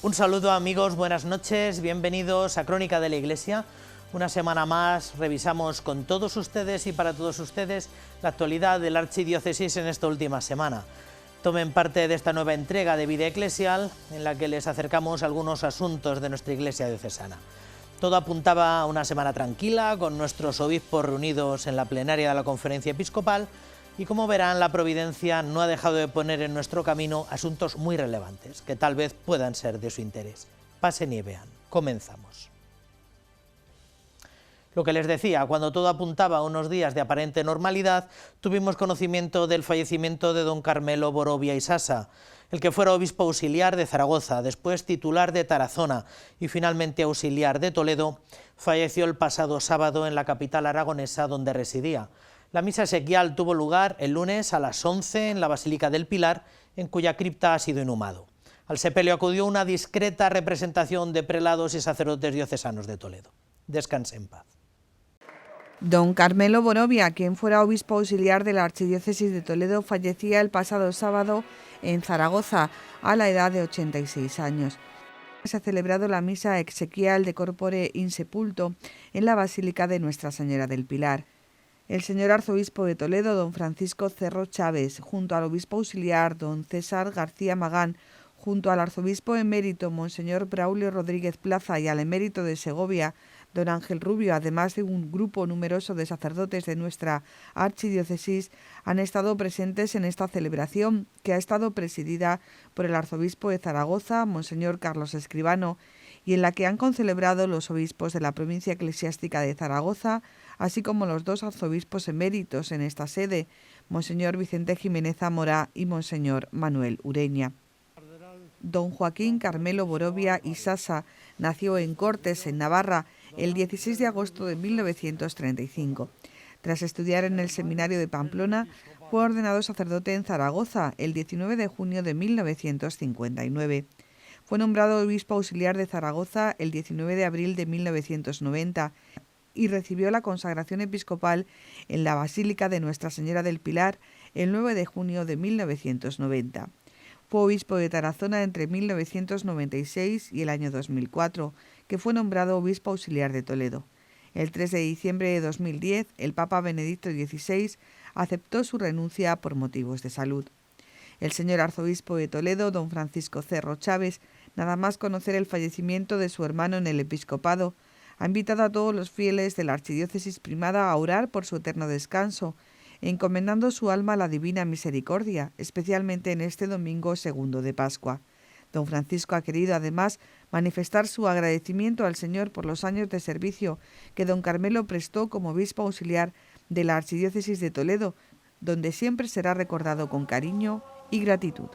Un saludo amigos, buenas noches, bienvenidos a Crónica de la Iglesia. Una semana más revisamos con todos ustedes y para todos ustedes la actualidad de la Archidiócesis en esta última semana. Tomen parte de esta nueva entrega de Vida Eclesial en la que les acercamos algunos asuntos de nuestra Iglesia diocesana. Todo apuntaba a una semana tranquila, con nuestros obispos reunidos en la plenaria de la Conferencia Episcopal, y como verán, la providencia no ha dejado de poner en nuestro camino asuntos muy relevantes, que tal vez puedan ser de su interés. Pasen y vean. Comenzamos. Lo que les decía, cuando todo apuntaba a unos días de aparente normalidad, tuvimos conocimiento del fallecimiento de don Carmelo Borovia y Sasa, el que fuera obispo auxiliar de Zaragoza, después titular de Tarazona y finalmente auxiliar de Toledo. Falleció el pasado sábado en la capital aragonesa donde residía. La misa exequial tuvo lugar el lunes a las 11 en la Basílica del Pilar, en cuya cripta ha sido inhumado. Al sepelio acudió una discreta representación de prelados y sacerdotes diocesanos de Toledo. Descanse en paz. Don Carmelo Borovia, quien fuera obispo auxiliar de la Archidiócesis de Toledo, fallecía el pasado sábado en Zaragoza a la edad de 86 años. Se ha celebrado la misa exequial de corpore insepulto en la Basílica de Nuestra Señora del Pilar. El señor arzobispo de Toledo, don Francisco Cerro Chávez, junto al obispo auxiliar, don César García Magán, junto al arzobispo emérito, monseñor Braulio Rodríguez Plaza, y al emérito de Segovia, don Ángel Rubio, además de un grupo numeroso de sacerdotes de nuestra archidiócesis, han estado presentes en esta celebración, que ha estado presidida por el arzobispo de Zaragoza, monseñor Carlos Escribano, y en la que han concelebrado los obispos de la provincia eclesiástica de Zaragoza, así como los dos arzobispos eméritos en esta sede, monseñor Vicente Jiménez Zamora y monseñor Manuel Ureña. Don Joaquín Carmelo Borovia y Sasa nació en Cortes, en Navarra, el 16 de agosto de 1935. Tras estudiar en el seminario de Pamplona, fue ordenado sacerdote en Zaragoza el 19 de junio de 1959. Fue nombrado obispo auxiliar de Zaragoza el 19 de abril de 1990 y recibió la consagración episcopal en la Basílica de Nuestra Señora del Pilar el 9 de junio de 1990. Fue obispo de Tarazona entre 1996 y el año 2004, que fue nombrado obispo auxiliar de Toledo. El 3 de diciembre de 2010, el Papa Benedicto XVI aceptó su renuncia por motivos de salud. El señor arzobispo de Toledo, don Francisco Cerro Chávez, nada más conocer el fallecimiento de su hermano en el episcopado, ha invitado a todos los fieles de la archidiócesis primada a orar por su eterno descanso, encomendando su alma a la divina misericordia, especialmente en este domingo segundo de Pascua. Don Francisco ha querido además manifestar su agradecimiento al Señor por los años de servicio que don Carmelo prestó como obispo auxiliar de la archidiócesis de Toledo, donde siempre será recordado con cariño y gratitud.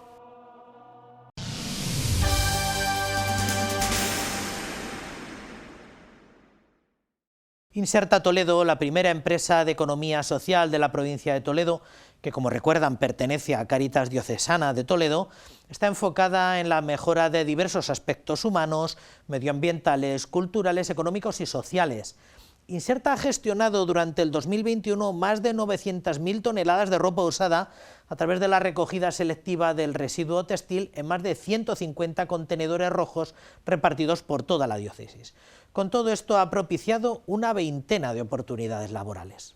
Inserta Toledo, la primera empresa de economía social de la provincia de Toledo, que como recuerdan pertenece a Cáritas Diocesana de Toledo, está enfocada en la mejora de diversos aspectos humanos, medioambientales, culturales, económicos y sociales. Inserta ha gestionado durante el 2021 más de 900.000 toneladas de ropa usada a través de la recogida selectiva del residuo textil en más de 150 contenedores rojos repartidos por toda la diócesis. Con todo esto ha propiciado una veintena de oportunidades laborales.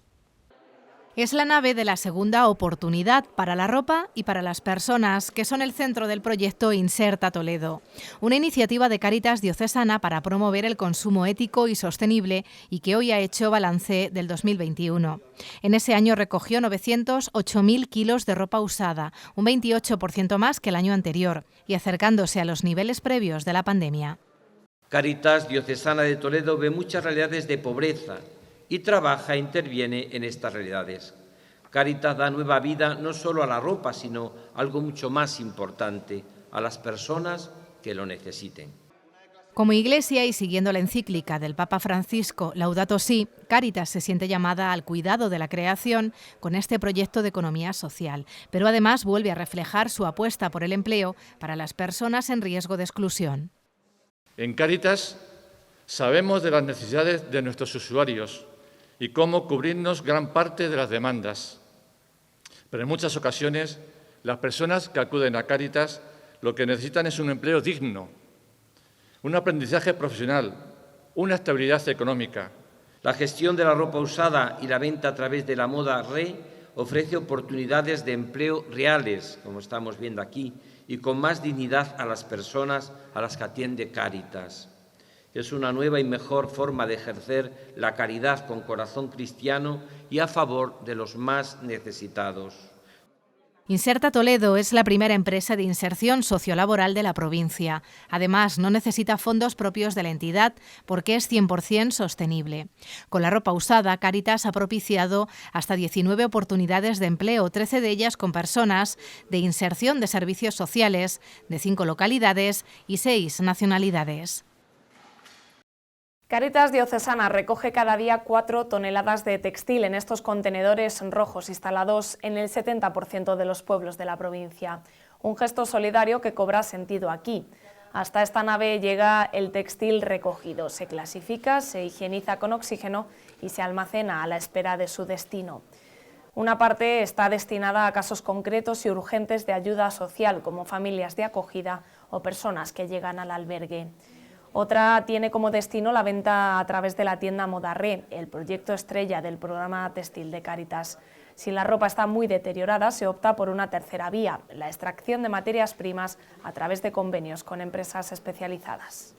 Es la nave de la segunda oportunidad para la ropa y para las personas, que son el centro del proyecto Inserta Toledo, una iniciativa de Cáritas Diocesana para promover el consumo ético y sostenible y que hoy ha hecho balance del 2021. En ese año recogió 908.000 kilos de ropa usada, un 28% más que el año anterior, y acercándose a los niveles previos de la pandemia. Cáritas Diocesana de Toledo ve muchas realidades de pobreza y trabaja e interviene en estas realidades. Cáritas da nueva vida no solo a la ropa, sino algo mucho más importante, a las personas que lo necesiten. Como Iglesia y siguiendo la encíclica del Papa Francisco Laudato Si, Cáritas se siente llamada al cuidado de la creación con este proyecto de economía social, pero además vuelve a reflejar su apuesta por el empleo para las personas en riesgo de exclusión. En Cáritas sabemos de las necesidades de nuestros usuarios y cómo cubrirnos gran parte de las demandas. Pero en muchas ocasiones, las personas que acuden a Cáritas lo que necesitan es un empleo digno, un aprendizaje profesional, una estabilidad económica. La gestión de la ropa usada y la venta a través de la moda ofrece oportunidades de empleo reales, como estamos viendo aquí, y con más dignidad a las personas a las que atiende Cáritas. Es una nueva y mejor forma de ejercer la caridad con corazón cristiano y a favor de los más necesitados. Inserta Toledo es la primera empresa de inserción sociolaboral de la provincia. Además, no necesita fondos propios de la entidad porque es 100% sostenible. Con la ropa usada, Cáritas ha propiciado hasta 19 oportunidades de empleo, 13 de ellas con personas de inserción de servicios sociales de 5 localidades y 6 nacionalidades. Cáritas Diocesana recoge cada día 4 toneladas de textil en estos contenedores rojos instalados en el 70% de los pueblos de la provincia. Un gesto solidario que cobra sentido aquí. Hasta esta nave llega el textil recogido, se clasifica, se higieniza con oxígeno y se almacena a la espera de su destino. Una parte está destinada a casos concretos y urgentes de ayuda social, como familias de acogida o personas que llegan al albergue. Otra tiene como destino la venta a través de la tienda Modarré, el proyecto estrella del programa textil de Cáritas. Si la ropa está muy deteriorada, se opta por una tercera vía, la extracción de materias primas a través de convenios con empresas especializadas.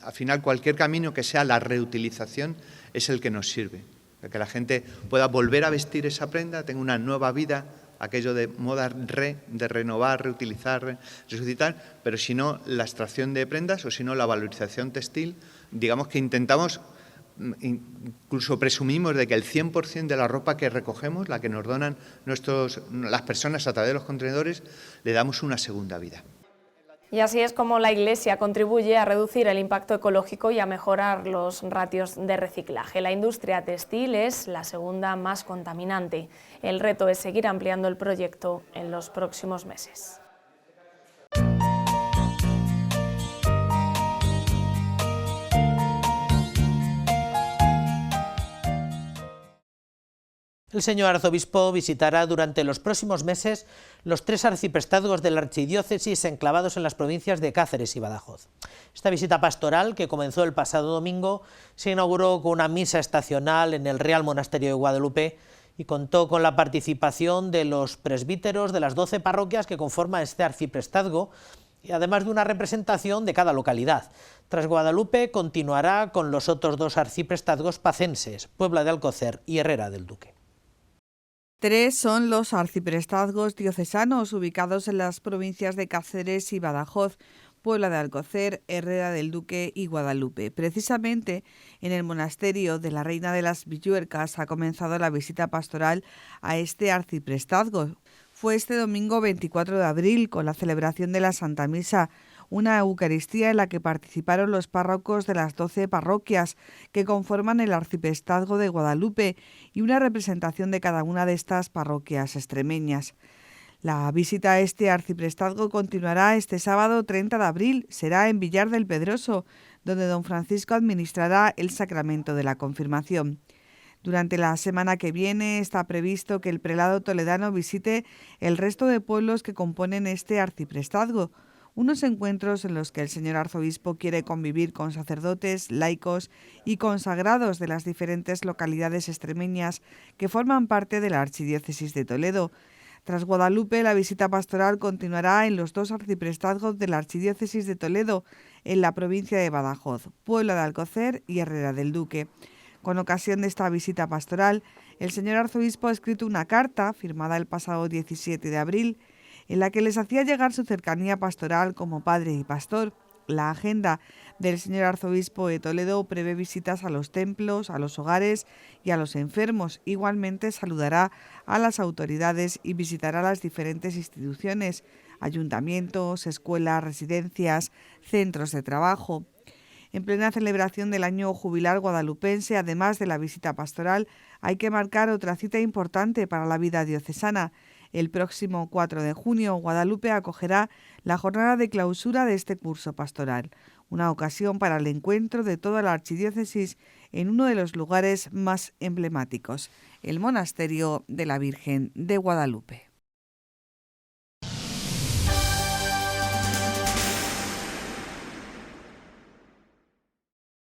Al final, cualquier camino que sea la reutilización es el que nos sirve, que la gente pueda volver a vestir esa prenda, tenga una nueva vida, aquello de moda de renovar, reutilizar, resucitar, pero si no la extracción de prendas o si no la valorización textil, digamos que intentamos, incluso presumimos de que el 100% de la ropa que recogemos, la que nos donan las personas a través de los contenedores, le damos una segunda vida. Y así es como la Iglesia contribuye a reducir el impacto ecológico y a mejorar los ratios de reciclaje. La industria textil es la segunda más contaminante. El reto es seguir ampliando el proyecto en los próximos meses. El señor arzobispo visitará durante los próximos meses los 3 arciprestazgos de la archidiócesis enclavados en las provincias de Cáceres y Badajoz. Esta visita pastoral, que comenzó el pasado domingo, se inauguró con una misa estacional en el Real Monasterio de Guadalupe y contó con la participación de los presbíteros de las 12 parroquias que conforman este arciprestazgo, y además de una representación de cada localidad. Tras Guadalupe continuará con los otros 2 arciprestazgos pacenses, Puebla de Alcocer y Herrera del Duque. 3 son los arciprestazgos diocesanos ubicados en las provincias de Cáceres y Badajoz, Puebla de Alcocer, Herrera del Duque y Guadalupe. Precisamente en el monasterio de la Reina de las Villuercas ha comenzado la visita pastoral a este arciprestazgo. Fue este domingo 24 de abril con la celebración de la Santa Misa, una Eucaristía en la que participaron los párrocos de las 12 parroquias que conforman el arciprestazgo de Guadalupe y una representación de cada una de estas parroquias extremeñas. La visita a este arciprestazgo continuará este sábado 30 de abril, será en Villar del Pedroso, donde don Francisco administrará el sacramento de la confirmación. Durante la semana que viene está previsto que el prelado toledano visite el resto de pueblos que componen este arciprestazgo, unos encuentros en los que el señor arzobispo quiere convivir con sacerdotes, laicos y consagrados de las diferentes localidades extremeñas que forman parte de la archidiócesis de Toledo. Tras Guadalupe, la visita pastoral continuará en los 2 arciprestazgos de la archidiócesis de Toledo, en la provincia de Badajoz, Puebla de Alcocer y Herrera del Duque. Con ocasión de esta visita pastoral, el señor arzobispo ha escrito una carta, firmada el pasado 17 de abril, en la que les hacía llegar su cercanía pastoral como padre y pastor. La agenda del señor arzobispo de Toledo prevé visitas a los templos, a los hogares y a los enfermos. Igualmente saludará a las autoridades y visitará las diferentes instituciones, ayuntamientos, escuelas, residencias, centros de trabajo. En plena celebración del año jubilar guadalupense, además de la visita pastoral, hay que marcar otra cita importante para la vida diocesana. El próximo 4 de junio, Guadalupe acogerá la jornada de clausura de este curso pastoral, una ocasión para el encuentro de toda la archidiócesis en uno de los lugares más emblemáticos, el Monasterio de la Virgen de Guadalupe.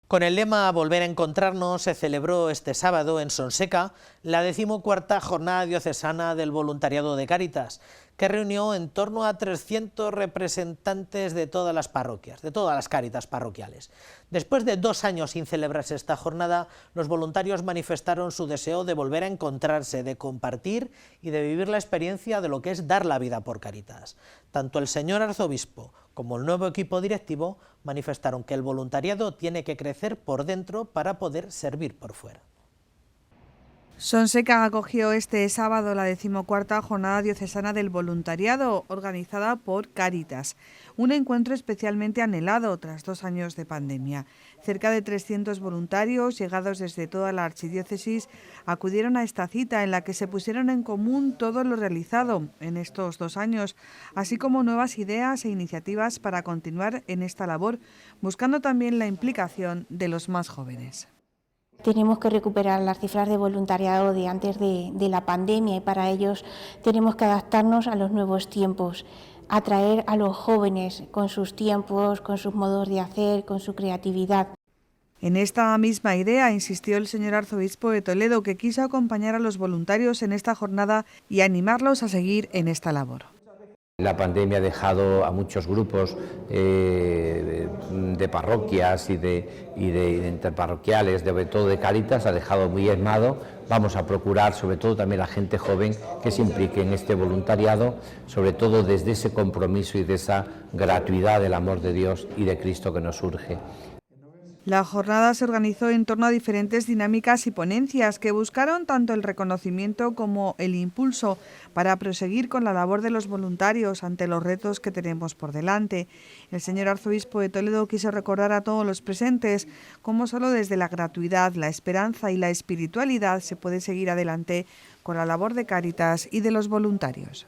Con el lema Volver a encontrarnos se celebró este sábado en Sonseca la 14ª Jornada Diocesana del Voluntariado de Cáritas, que reunió en torno a 300 representantes de todas las parroquias, de todas las Cáritas parroquiales. Después de 2 años sin celebrarse esta jornada, los voluntarios manifestaron su deseo de volver a encontrarse, de compartir y de vivir la experiencia de lo que es dar la vida por Cáritas. Tanto el señor arzobispo como el nuevo equipo directivo manifestaron que el voluntariado tiene que crecer por dentro para poder servir por fuera. Sonseca acogió este sábado la 14ª Jornada Diocesana del Voluntariado, organizada por Cáritas, un encuentro especialmente anhelado tras 2 años de pandemia. Cerca de 300 voluntarios, llegados desde toda la archidiócesis, acudieron a esta cita en la que se pusieron en común todo lo realizado en estos 2 años, así como nuevas ideas e iniciativas para continuar en esta labor, buscando también la implicación de los más jóvenes. Tenemos que recuperar las cifras de voluntariado de antes de la pandemia y para ellos tenemos que adaptarnos a los nuevos tiempos, atraer a los jóvenes con sus tiempos, con sus modos de hacer, con su creatividad. En esta misma idea insistió el señor arzobispo de Toledo, que quiso acompañar a los voluntarios en esta jornada y animarlos a seguir en esta labor. La pandemia ha dejado a muchos grupos de parroquias y de interparroquiales, sobre todo de Cáritas, ha dejado muy diezmado. Vamos a procurar, sobre todo también la gente joven, que se implique en este voluntariado, sobre todo desde ese compromiso y de esa gratuidad del amor de Dios y de Cristo que nos surge. La jornada se organizó en torno a diferentes dinámicas y ponencias que buscaron tanto el reconocimiento como el impulso para proseguir con la labor de los voluntarios ante los retos que tenemos por delante. El señor arzobispo de Toledo quiso recordar a todos los presentes cómo solo desde la gratuidad, la esperanza y la espiritualidad se puede seguir adelante con la labor de Cáritas y de los voluntarios.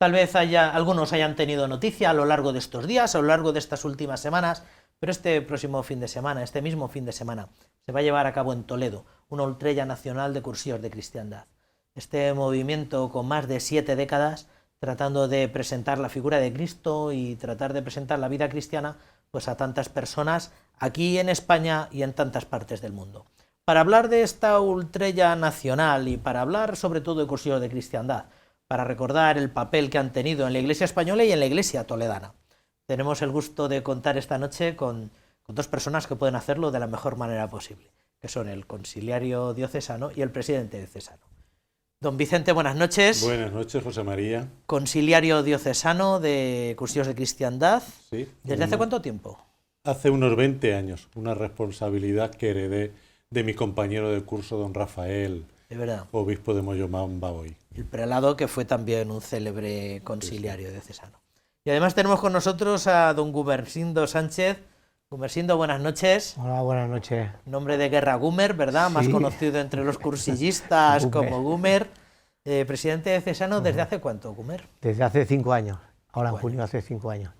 Tal vez algunos hayan tenido noticia a lo largo de estos días, a lo largo de estas últimas semanas, pero este mismo fin de semana, se va a llevar a cabo en Toledo una ultrella nacional de cursillos de cristiandad. Este movimiento con más de 7 décadas tratando de presentar la figura de Cristo y tratar de presentar la vida cristiana pues a tantas personas aquí en España y en tantas partes del mundo. Para hablar de esta ultrella nacional y para hablar sobre todo de cursillos de cristiandad, para recordar el papel que han tenido en la Iglesia española y en la Iglesia toledana, tenemos el gusto de contar esta noche con 2 personas que pueden hacerlo de la mejor manera posible, que son el consiliario diocesano y el presidente diocesano. Don Vicente, buenas noches. Buenas noches, José María. Consiliario diocesano de Cursillos de Cristiandad. Sí. ¿Desde hace cuánto tiempo? Hace unos 20 años, una responsabilidad que heredé de mi compañero de curso, don Rafael, de verdad, obispo de Moyomán Baboy. El prelado, que fue también un célebre consiliario diocesano. Y además tenemos con nosotros a don Gumersindo Sánchez. Gumersindo, buenas noches. Hola, buenas noches. Nombre de guerra Gumer, ¿verdad? Sí. Más conocido entre los cursillistas como Gumer. Presidente diocesano, ¿desde hace cuánto, Gumer? Desde hace 5 años. Ahora en junio hace 5 años.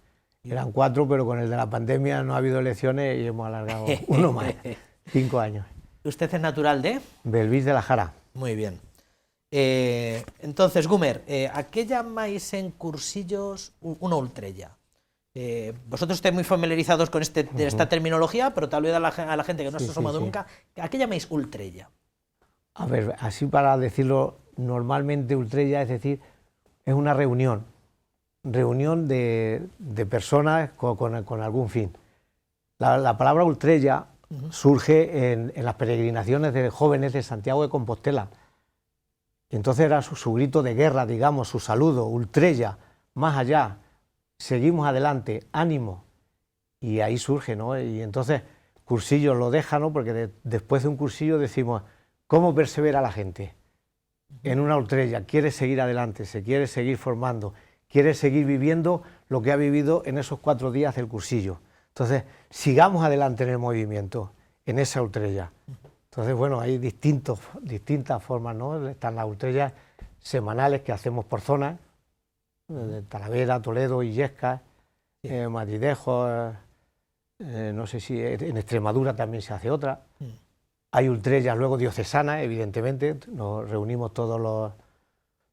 Eran 4, pero con el de la pandemia no ha habido elecciones y hemos alargado uno más. 5 años. ¿Usted es natural de? Belvís de la Jara. Muy bien. Entonces, Gumer, ¿a qué llamáis en cursillos una ultrella? Vosotros estáis muy familiarizados con esta terminología, pero tal vez a la gente que no se ha asomado nunca, ¿a qué llamáis ultrella? A ver, así para decirlo, normalmente ultrella, es decir, es una reunión de personas con algún fin. La palabra ultrella surge en las peregrinaciones de jóvenes de Santiago de Compostela. Entonces era su grito de guerra, digamos, su saludo, ultrella, más allá, seguimos adelante, ánimo. Y ahí surge, ¿no? Y entonces cursillo lo deja, ¿no? Porque después de un cursillo decimos, ¿cómo persevera la gente? En una ultrella, quiere seguir adelante, se quiere seguir formando, quiere seguir viviendo lo que ha vivido en esos 4 días del cursillo. Entonces, sigamos adelante en el movimiento, en esa ultrella. Entonces, bueno, hay distintas formas, ¿no? Están las ultrellas semanales que hacemos por zonas, de Talavera, Toledo, Illescas, Madridejos, no sé si en Extremadura también se hace otra. Hay ultrellas luego diocesanas, evidentemente, nos reunimos todos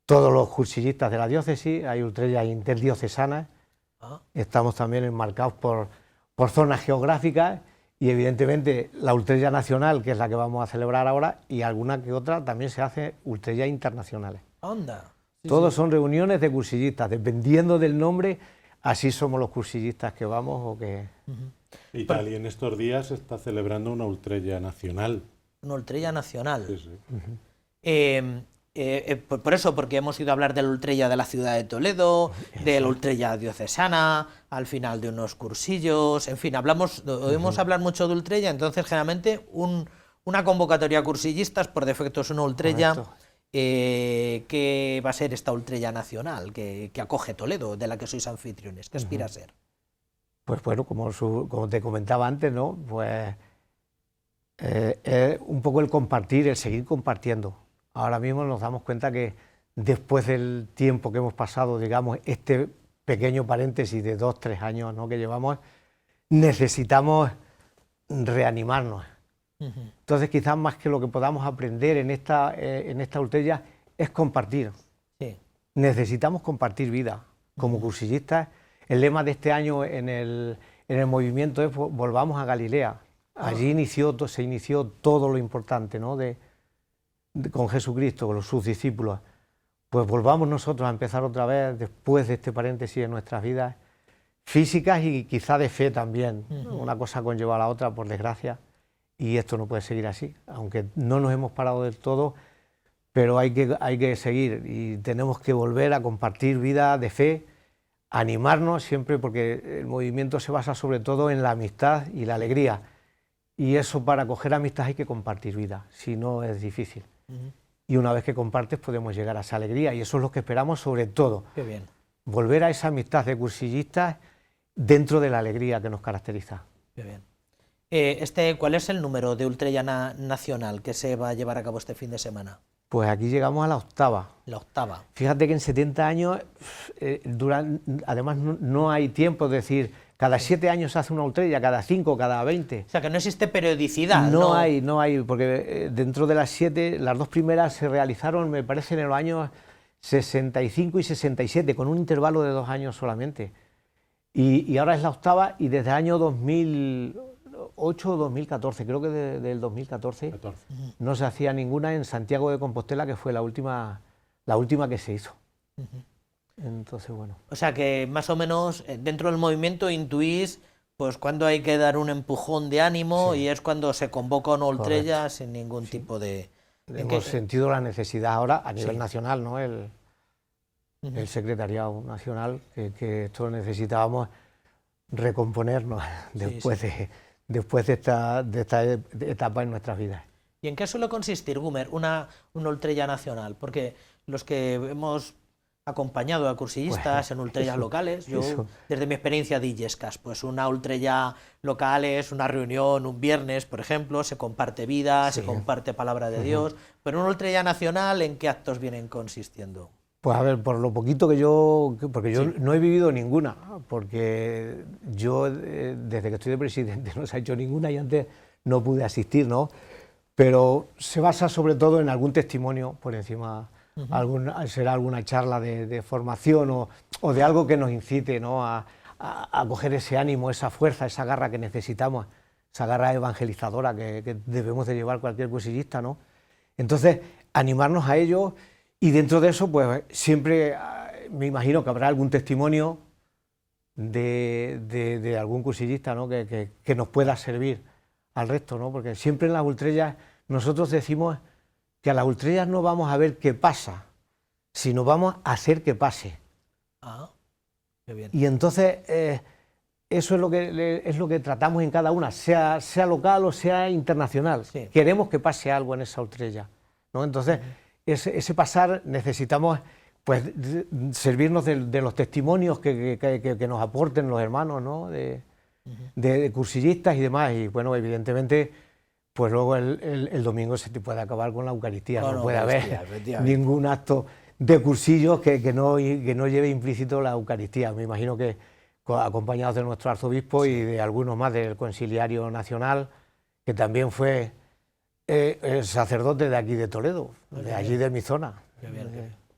todos los cursillistas de la diócesis, hay ultrellas interdiocesanas, estamos también enmarcados por zonas geográficas y evidentemente la ultrella nacional, que es la que vamos a celebrar ahora, y alguna que otra también se hace ultrellas internacionales. Anda. Sí, todos son reuniones de cursillistas, dependiendo del nombre, así somos los cursillistas que vamos o que... Y tal, y en estos días se está celebrando una ultrella nacional. Una ultrella nacional. Sí, sí. Por eso, porque hemos ido a hablar de la ultrella de la ciudad de Toledo, de la ultrella diocesana, al final de unos cursillos, en fin, oímos hablar mucho de ultrella, entonces generalmente una convocatoria a cursillistas por defecto es una ultrella. ¿Qué va a ser esta ultrella nacional que acoge Toledo, de la que sois anfitriones? ¿Qué aspira a ser? Pues bueno, como te comentaba antes, ¿no? Pues un poco el compartir, el seguir compartiendo. Ahora mismo nos damos cuenta que después del tiempo que hemos pasado, digamos, este pequeño paréntesis de 2 o 3 años, ¿no?, que llevamos, necesitamos reanimarnos. Entonces quizás más que lo que podamos aprender en esta ultrella es compartir. Sí. Necesitamos compartir vida. Como cursillistas, el lema de este año en el movimiento es volvamos a Galilea. Allí se inició todo lo importante, ¿no?, con Jesucristo, con sus discípulos. Pues volvamos nosotros a empezar otra vez después de este paréntesis en nuestras vidas físicas y quizá de fe también. Una cosa conlleva a la otra, por desgracia, y esto no puede seguir así. Aunque no nos hemos parado del todo, pero hay que seguir y tenemos que volver a compartir vida de fe, animarnos siempre, porque el movimiento se basa sobre todo en la amistad y la alegría. Y eso, para coger amistad hay que compartir vida, si no es difícil. Y una vez que compartes podemos llegar a esa alegría y eso es lo que esperamos sobre todo. Qué bien. Volver a esa amistad de cursillistas dentro de la alegría que nos caracteriza. Qué bien. ¿Cuál es el número de ultrella nacional que se va a llevar a cabo este fin de semana? Pues aquí llegamos a la 8ª. La 8ª. Fíjate que en 70 años, además no hay tiempo, es decir, cada 7 años se hace una ultrella, cada 5, cada 20. O sea, que no existe periodicidad. No hay, porque dentro de las 7, las 2 primeras se realizaron, me parece, en los años 65 y 67, con un intervalo de 2 años solamente. Y ahora es la 8ª y desde el año 2008 o 2014, creo que del 2014, no se hacía ninguna en Santiago de Compostela, que fue la última que se hizo. Entonces, bueno. O sea que más o menos dentro del movimiento intuís pues cuando hay que dar un empujón de ánimo, y es cuando se convoca una ultrella sin ningún tipo de... Hemos sentido la necesidad ahora a nivel nacional, ¿no? El secretariado nacional, que esto necesitábamos recomponernos después de esta etapa en nuestras vidas. ¿Y en qué suele consistir, Gumer, una ultrella nacional? Porque los que hemos acompañado a cursillistas en ultrellas locales, yo desde mi experiencia de Illescas, pues una ultrella local es una reunión un viernes, por ejemplo, se comparte vida, se comparte palabra de Dios, pero una ultrella nacional, ¿en qué actos vienen consistiendo? Pues a ver, por lo poquito porque yo no he vivido ninguna, porque yo desde que estoy de presidente no se ha hecho ninguna y antes no pude asistir, ¿no? Pero se basa sobre todo en algún testimonio por encima, será alguna charla de formación o de algo que nos incite, ¿no?, a coger ese ánimo, esa fuerza, esa garra que necesitamos, esa garra evangelizadora que debemos de llevar cualquier cursillista, ¿no? Entonces, animarnos a ello. Y dentro de eso, pues siempre me imagino que habrá algún testimonio de algún cursillista, ¿no?, que nos pueda servir al resto, ¿no? Porque siempre en las ultrellas nosotros decimos que a las ultrellas no vamos a ver qué pasa, sino vamos a hacer que pase. Ah, qué bien. Y entonces eso es lo que tratamos en cada una, sea local o sea internacional. Sí. Queremos que pase algo en esa ultrella, ¿no? Entonces, ese pasar necesitamos, pues, servirnos de los testimonios que nos aporten los hermanos, ¿no?, de cursillistas y demás. Y bueno, evidentemente, pues luego el domingo se te puede acabar con la Eucaristía, no puede haber ningún acto de cursillos que no lleve implícito la Eucaristía. Me imagino que acompañados de nuestro arzobispo y de algunos más del Conciliario Nacional, que también fue el sacerdote de aquí de Toledo, de allí de mi zona.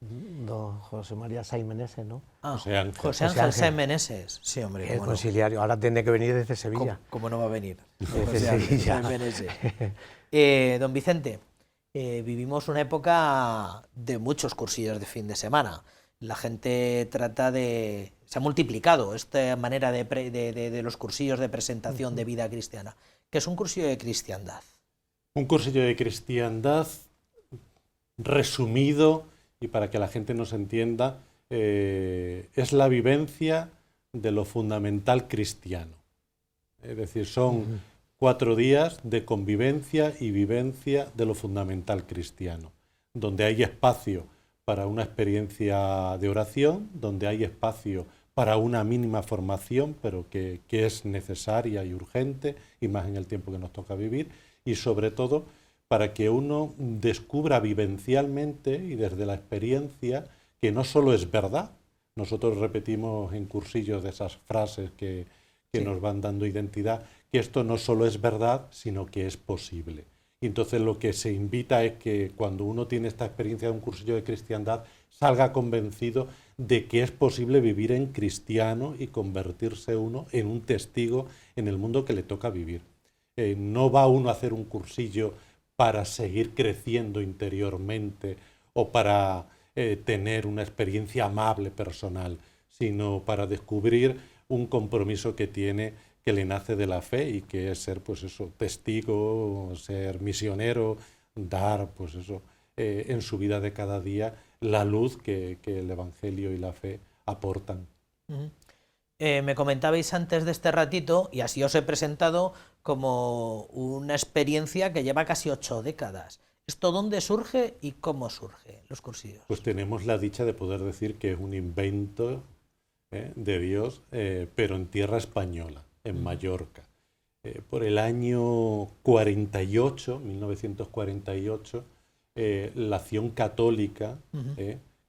don José María Sáenz Meneses, ¿no? Ah, José Ángel. José Ángel Sáenz Meneses. Sí, hombre. El cómo no. conciliario. Ahora tiene que venir desde Sevilla. ¿Cómo no va a venir? Desde José Ángel Sevilla. Sáenz Meneses. Don Vicente, vivimos una época de muchos cursillos de fin de semana. La gente se ha multiplicado esta manera de los cursillos de presentación de vida cristiana. ¿Qué es un cursillo de cristiandad? Un cursillo de cristiandad resumido, y para que la gente nos entienda, es la vivencia de lo fundamental cristiano. Es decir, son 4 días de convivencia y vivencia de lo fundamental cristiano, donde hay espacio para una experiencia de oración, donde hay espacio para una mínima formación, pero que es necesaria y urgente, y más en el tiempo que nos toca vivir, y sobre todo para que uno descubra vivencialmente y desde la experiencia que no solo es verdad. Nosotros repetimos en cursillos de esas frases que nos van dando identidad, que esto no solo es verdad, sino que es posible. Y entonces lo que se invita es que cuando uno tiene esta experiencia de un cursillo de cristiandad, salga convencido de que es posible vivir en cristiano y convertirse uno en un testigo en el mundo que le toca vivir. No va uno a hacer un cursillo para seguir creciendo interiormente o para tener una experiencia amable personal, sino para descubrir un compromiso que tiene, que le nace de la fe, y que es ser, pues eso, testigo, ser misionero, dar, pues eso, en su vida de cada día la luz que el Evangelio y la fe aportan. Me comentabais antes de este ratito, y así os he presentado, como una experiencia que lleva casi 8 décadas. ¿Esto dónde surge y cómo surge los cursillos? Pues tenemos la dicha de poder decir que es un invento de Dios, pero en tierra española, en Mallorca. Por el año 48, 1948, la Acción Católica,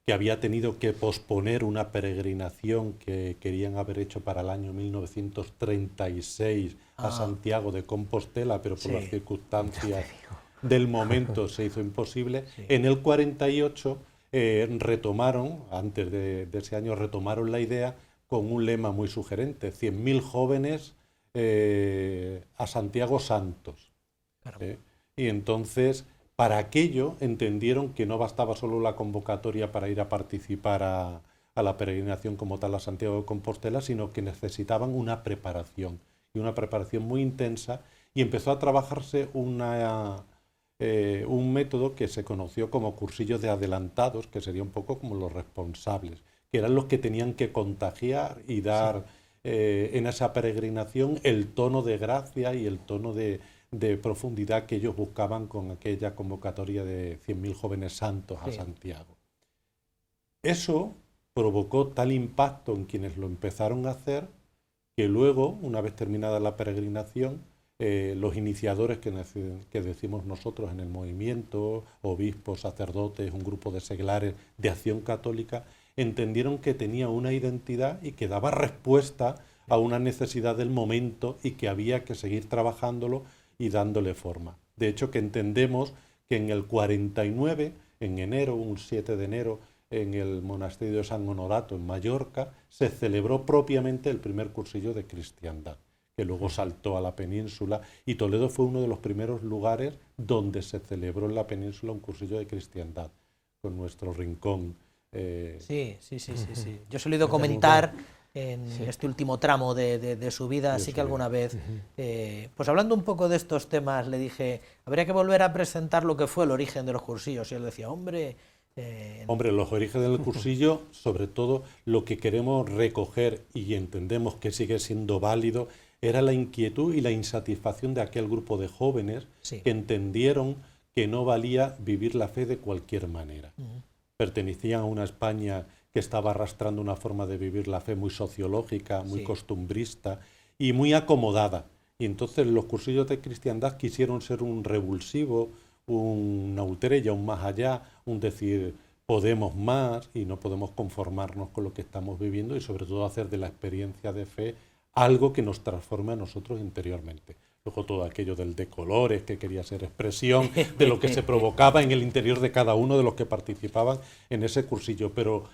que había tenido que posponer una peregrinación que querían haber hecho para el año 1936 a Santiago de Compostela, pero por las circunstancias del momento se hizo imposible. En el 48 retomaron, antes de ese año, retomaron la idea con un lema muy sugerente: 100.000 jóvenes a Santiago Santos. Y entonces, para aquello, entendieron que no bastaba solo la convocatoria para ir a participar a la peregrinación como tal a Santiago de Compostela, sino que necesitaban una preparación, y una preparación muy intensa, y empezó a trabajarse un método que se conoció como cursillos de adelantados, que sería un poco como los responsables, que eran los que tenían que contagiar y dar en esa peregrinación el tono de gracia y el tono de profundidad que ellos buscaban con aquella convocatoria de 100.000 jóvenes santos a Santiago. Eso provocó tal impacto en quienes lo empezaron a hacer, que luego, una vez terminada la peregrinación, los iniciadores que decimos nosotros en el movimiento, obispos, sacerdotes, un grupo de seglares de Acción Católica, entendieron que tenía una identidad y que daba respuesta a una necesidad del momento, y que había que seguir trabajándolo y dándole forma. De hecho, que entendemos que en el 49, en enero, un 7 de enero, en el monasterio de San Honorato, en Mallorca, se celebró propiamente el primer cursillo de cristiandad, que luego saltó a la península, y Toledo fue uno de los primeros lugares donde se celebró en la península un cursillo de cristiandad, con nuestro rincón. Sí. Yo he solido comentar en este último tramo de su vida, así que alguna vez, pues hablando un poco de estos temas, le dije, habría que volver a presentar lo que fue el origen de los cursillos, y él decía, hombre, los orígenes del cursillo, sobre todo lo que queremos recoger y entendemos que sigue siendo válido, era la inquietud y la insatisfacción de aquel grupo de jóvenes que entendieron que no valía vivir la fe de cualquier manera. Pertenecían a una España que estaba arrastrando una forma de vivir la fe muy sociológica, muy costumbrista y muy acomodada. Y entonces los cursillos de cristiandad quisieron ser un revulsivo, una ultrella, un más allá, un decir, podemos más y no podemos conformarnos con lo que estamos viviendo, y sobre todo hacer de la experiencia de fe algo que nos transforme a nosotros interiormente. luego todo aquello del de colores, que quería ser expresión de lo que se provocaba en el interior de cada uno de los que participaban en ese cursillo, pero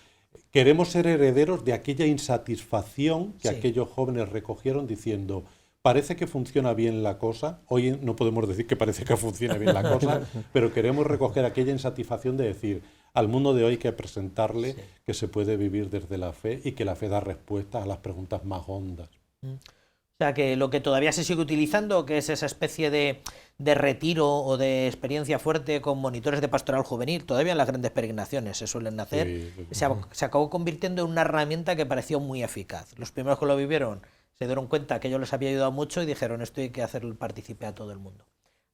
queremos ser herederos de aquella insatisfacción que aquellos jóvenes recogieron diciendo: parece que funciona bien la cosa. Hoy no podemos decir que parece que funciona bien la cosa, pero queremos recoger aquella insatisfacción de decir al mundo de hoy hay que presentarle que se puede vivir desde la fe y que la fe da respuestas a las preguntas más hondas. O sea, que lo que todavía se sigue utilizando, que es esa especie de retiro o de experiencia fuerte con monitores de pastoral juvenil, todavía en las grandes peregrinaciones se suelen hacer, se acabó convirtiendo en una herramienta que pareció muy eficaz. Los primeros que lo vivieron se dieron cuenta que ello les había ayudado mucho y dijeron: esto hay que hacerlo partícipe a todo el mundo.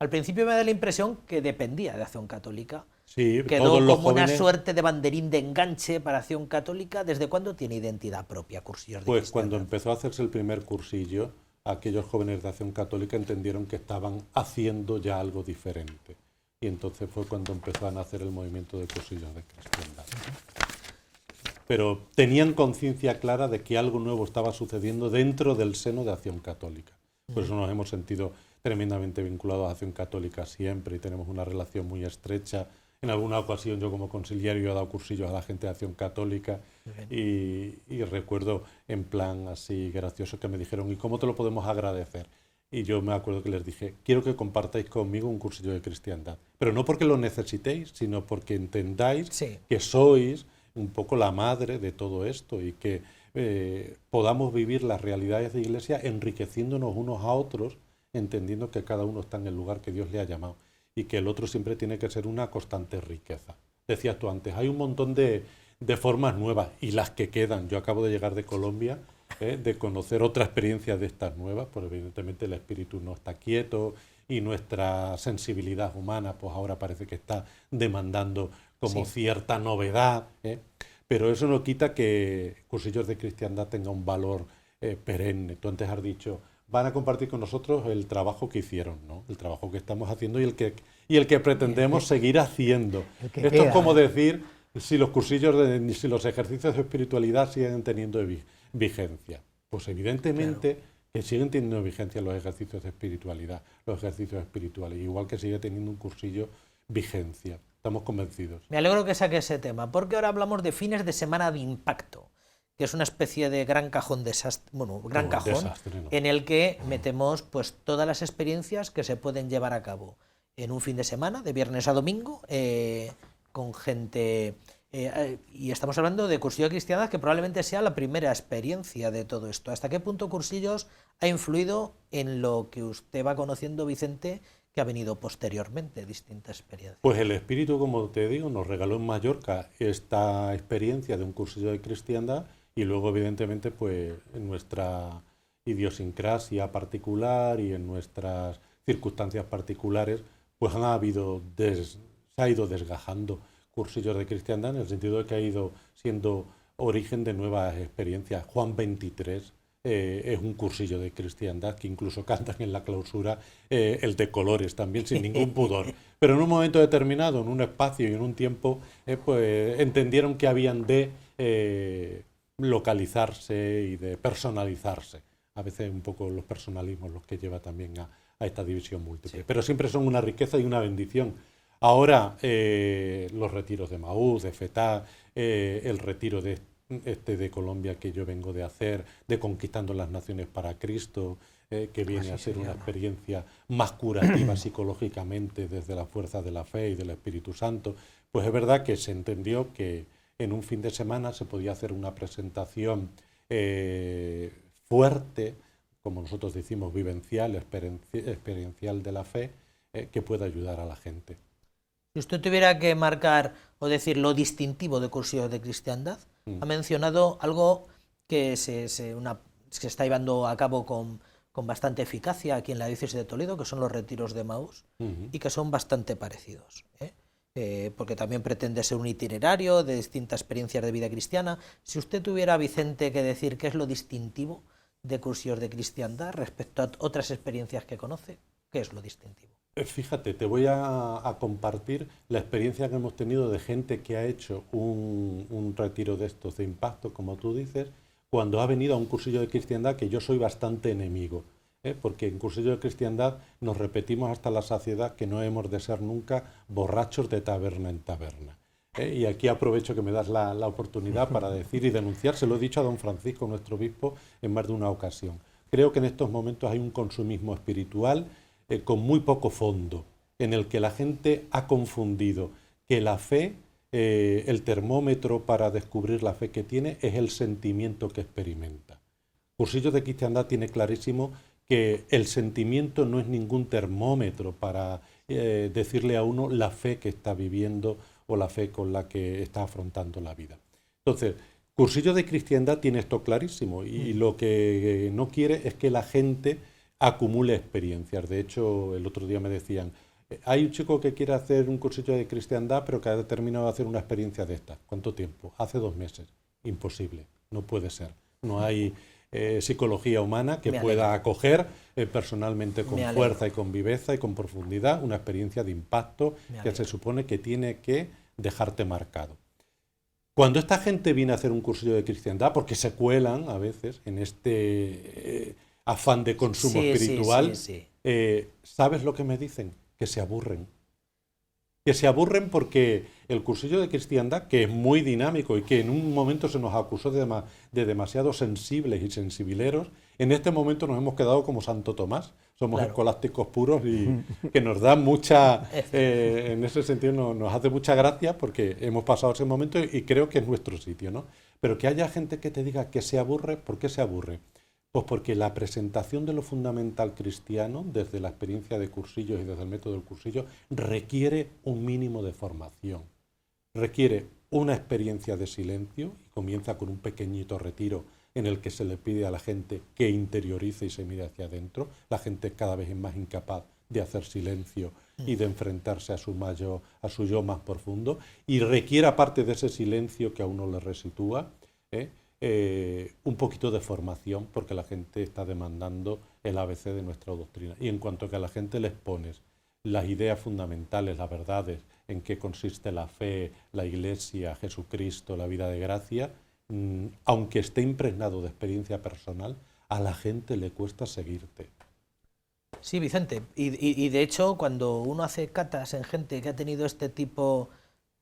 Al principio me da la impresión que dependía de Acción Católica. Sí, quedó como una suerte de banderín de enganche para Acción Católica. ¿Desde cuándo tiene identidad propia Cursillos de Pues Cristiandad? cuando empezó a hacerse el primer cursillo, aquellos jóvenes de Acción Católica entendieron que estaban haciendo ya algo diferente. Y entonces fue cuando empezó a nacer el movimiento de Cursillos de Cristiandad. Pero tenían conciencia clara de que algo nuevo estaba sucediendo dentro del seno de Acción Católica. Por eso nos hemos sentido tremendamente vinculados a Acción Católica siempre y tenemos una relación muy estrecha. En alguna ocasión yo como conciliario he dado cursillos a la gente de Acción Católica y recuerdo en plan así gracioso que me dijeron: ¿y cómo te lo podemos agradecer? Y yo me acuerdo que les dije: quiero que compartáis conmigo un cursillo de cristiandad, pero no porque lo necesitéis, sino porque entendáis que sois un poco la madre de todo esto y que podamos vivir las realidades de Iglesia enriqueciéndonos unos a otros, entendiendo que cada uno está en el lugar que Dios le ha llamado y que el otro siempre tiene que ser una constante riqueza. Decías tú antes, hay un montón de formas nuevas y las que quedan. Yo acabo de llegar de Colombia, de conocer otra experiencia de estas nuevas, pues evidentemente el espíritu no está quieto y nuestra sensibilidad humana pues ahora parece que está demandando como cierta novedad, pero eso no quita que Cursillos de Cristiandad tenga un valor perenne. Tú antes has dicho: van a compartir con nosotros el trabajo que hicieron, ¿no? El trabajo que estamos haciendo y el que pretendemos seguir haciendo. Esto es como decir si los cursillos, si los ejercicios de espiritualidad siguen teniendo vigencia. Pues evidentemente que siguen teniendo vigencia los ejercicios de espiritualidad, los ejercicios espirituales, igual que sigue teniendo un cursillo vigencia. Estamos convencidos. Me alegro que saque ese tema, porque ahora hablamos de fines de semana de impacto, que es una especie de gran cajón en el que metemos pues todas las experiencias que se pueden llevar a cabo en un fin de semana, de viernes a domingo, con gente... y estamos hablando de Cursillo de Cristiandad, que probablemente sea la primera experiencia de todo esto. ¿Hasta qué punto Cursillos ha influido en lo que usted va conociendo, Vicente, que ha venido posteriormente, distintas experiencias? Pues el Espíritu, como te digo, nos regaló en Mallorca esta experiencia de un cursillo de cristiandad y luego, evidentemente, pues en nuestra idiosincrasia particular y en nuestras circunstancias particulares, pues se ha ido desgajando cursillos de cristiandad en el sentido de que ha ido siendo origen de nuevas experiencias. Juan 23 es un cursillo de cristiandad que incluso cantan en la clausura el de colores también sin ningún pudor. Pero en un momento determinado, en un espacio y en un tiempo, pues entendieron que habían de localizarse y de personalizarse. A veces un poco los personalismos los que lleva también a esta división múltiple. Pero siempre son una riqueza y una bendición. Ahora los retiros de Maús, de Fetá, el retiro de Colombia que yo vengo de hacer, de Conquistando las Naciones para Cristo, que viene a ser una experiencia más curativa psicológicamente desde la fuerza de la fe y del Espíritu Santo, pues es verdad que se entendió que en un fin de semana se podía hacer una presentación fuerte, como nosotros decimos, vivencial, experiencial de la fe, que pueda ayudar a la gente. Si usted tuviera que marcar o decir lo distintivo de Cursillos de Cristiandad, ha mencionado algo que se está llevando a cabo con bastante eficacia aquí en la diócesis de Toledo, que son los retiros de Maús, y que son bastante parecidos, porque también pretende ser un itinerario de distintas experiencias de vida cristiana. Si usted tuviera, Vicente, que decir qué es lo distintivo de Cursillos de Cristiandad respecto a otras experiencias que conoce, ¿qué es lo distintivo? Fíjate, te voy a compartir la experiencia que hemos tenido de gente que ha hecho un retiro de estos de impacto, como tú dices, cuando ha venido a un cursillo de cristiandad que yo soy bastante enemigo. porque en Cursillo de Cristiandad nos repetimos hasta la saciedad que no hemos de ser nunca borrachos de taberna en taberna. Y aquí aprovecho que me das la oportunidad para decir y denunciar, se lo he dicho a don Francisco, nuestro obispo, en más de una ocasión. Creo que en estos momentos hay un consumismo espiritual con muy poco fondo, en el que la gente ha confundido que la fe, el termómetro para descubrir la fe que tiene, es el sentimiento que experimenta. Cursillo de Cristiandad tiene clarísimo que el sentimiento no es ningún termómetro para decirle a uno la fe que está viviendo o la fe con la que está afrontando la vida. Entonces, Cursillo de Cristiandad tiene esto clarísimo y lo que no quiere es que la gente acumule experiencias. De hecho, el otro día me decían, hay un chico que quiere hacer un cursillo de cristiandad, pero que ha determinado hacer una experiencia de esta. ¿Cuánto tiempo? Hace 2 meses. Imposible, no puede ser. No hay psicología humana que pueda acoger personalmente con fuerza y con viveza y con profundidad una experiencia de impacto que se supone que tiene que dejarte marcado. Cuando esta gente viene a hacer un cursillo de cristiandad, porque se cuelan a veces en este afán de consumo espiritual, ¿sabes lo que me dicen? Que se aburren. Que se aburren porque el cursillo de cristiandad, que es muy dinámico y que en un momento se nos acusó de demasiado sensibles y sensibileros, en este momento nos hemos quedado como Santo Tomás. Somos escolásticos puros y que nos da mucha, en ese sentido nos hace mucha gracia porque hemos pasado ese momento y creo que es nuestro sitio, ¿no? Pero que haya gente que te diga que se aburre, ¿por qué se aburre? Pues porque la presentación de lo fundamental cristiano, desde la experiencia de cursillos y desde el método del cursillo, requiere un mínimo de formación. Requiere una experiencia de silencio y comienza con un pequeñito retiro en el que se le pide a la gente que interiorice y se mire hacia adentro. La gente cada vez es más incapaz de hacer silencio y de enfrentarse a su yo más profundo, y requiere, aparte de ese silencio que a uno le resitúa, un poquito de formación, porque la gente está demandando el ABC de nuestra doctrina. Y en cuanto que a la gente les pones las ideas fundamentales, las verdades, en qué consiste la fe, la Iglesia, Jesucristo, la vida de gracia, aunque esté impregnado de experiencia personal, a la gente le cuesta seguirte. Sí, Vicente, y de hecho cuando uno hace catas en gente que ha tenido este tipo,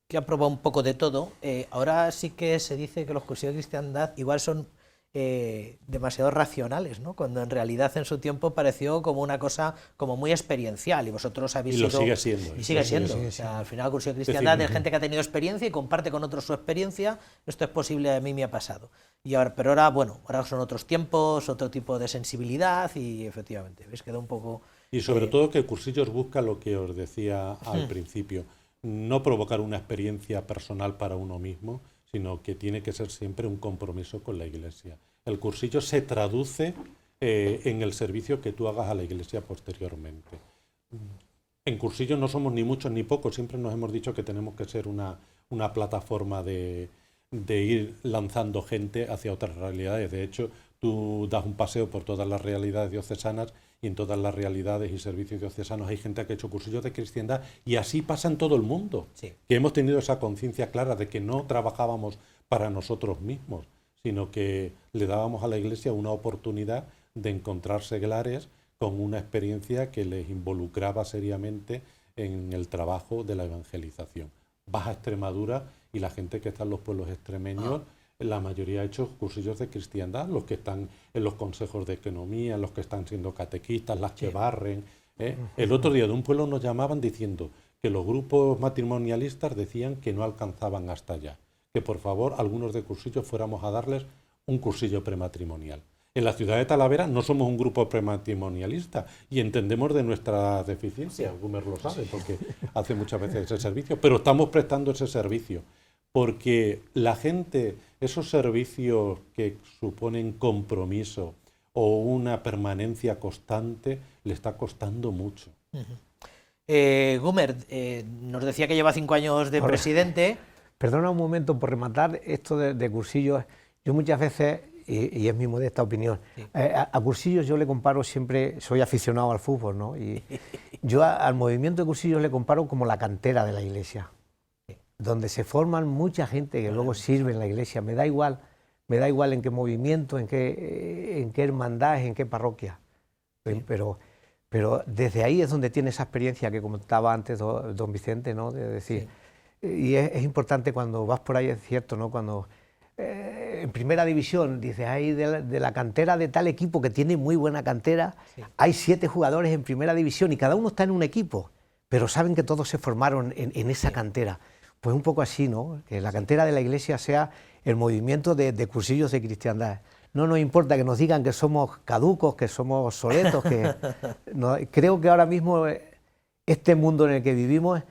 que ha probado un poco de todo, ahora sí que se dice que los cursillos de cristiandad igual son demasiado racionales, ¿no? Cuando en realidad en su tiempo pareció como una cosa como muy experiencial, y vosotros habéis sido... Y lo sigue siendo. Y sigue siendo. O sea, al final el cursillo de cristiandad es gente que ha tenido experiencia y comparte con otros su experiencia. Esto es posible, a mí me ha pasado. Y ahora, pero ahora, bueno, ahora son otros tiempos, otro tipo de sensibilidad y efectivamente, ¿ves? Queda un poco... Y sobre todo que el cursillo busca lo que os decía al principio, no provocar una experiencia personal para uno mismo, sino que tiene que ser siempre un compromiso con la Iglesia. El cursillo se traduce en el servicio que tú hagas a la Iglesia posteriormente. En cursillo no somos ni muchos ni pocos, siempre nos hemos dicho que tenemos que ser una plataforma de ir lanzando gente hacia otras realidades. De hecho, tú das un paseo por todas las realidades diocesanas y en todas las realidades y servicios diocesanos hay gente que ha hecho cursillos de cristiandad, y así pasa en todo el mundo. Sí. Que hemos tenido esa conciencia clara de que no trabajábamos para nosotros mismos, sino que le dábamos a la Iglesia una oportunidad de encontrar seglares con una experiencia que les involucraba seriamente en el trabajo de la evangelización. Vas a Extremadura y la gente que está en los pueblos extremeños, la mayoría ha hecho cursillos de cristiandad, los que están en los consejos de economía, los que están siendo catequistas, las que barren. El otro día de un pueblo nos llamaban diciendo que los grupos matrimonialistas decían que no alcanzaban hasta allá, que por favor algunos de cursillos fuéramos a darles un cursillo prematrimonial. En la ciudad de Talavera no somos un grupo prematrimonialista y entendemos de nuestra deficiencia, Gumer lo sabe porque hace muchas veces ese servicio, pero estamos prestando ese servicio porque la gente, esos servicios que suponen compromiso o una permanencia constante, le está costando mucho. Gumer, nos decía que lleva 5 años de presidente. Perdona un momento por rematar esto de cursillos. Yo muchas veces, y es mi modesta opinión, a cursillos yo le comparo siempre, soy aficionado al fútbol, ¿no? Y yo al movimiento de cursillos le comparo como la cantera de la Iglesia, donde se forman mucha gente que luego sirve en la Iglesia. Me da igual en qué movimiento, en qué hermandad, en qué parroquia. Pero desde ahí es donde tiene esa experiencia que comentaba antes don Vicente, ¿no? De decir, y es importante cuando vas por ahí, es cierto, ¿no? Cuando en primera división dices, hay de la cantera de tal equipo que tiene muy buena cantera, hay 7 jugadores en primera división y cada uno está en un equipo, pero saben que todos se formaron en esa cantera. Pues un poco así, ¿no? Que la cantera de la Iglesia sea el movimiento de cursillos de cristiandad. No nos importa que nos digan que somos caducos, que somos obsoletos, que no, creo que ahora mismo este mundo en el que vivimos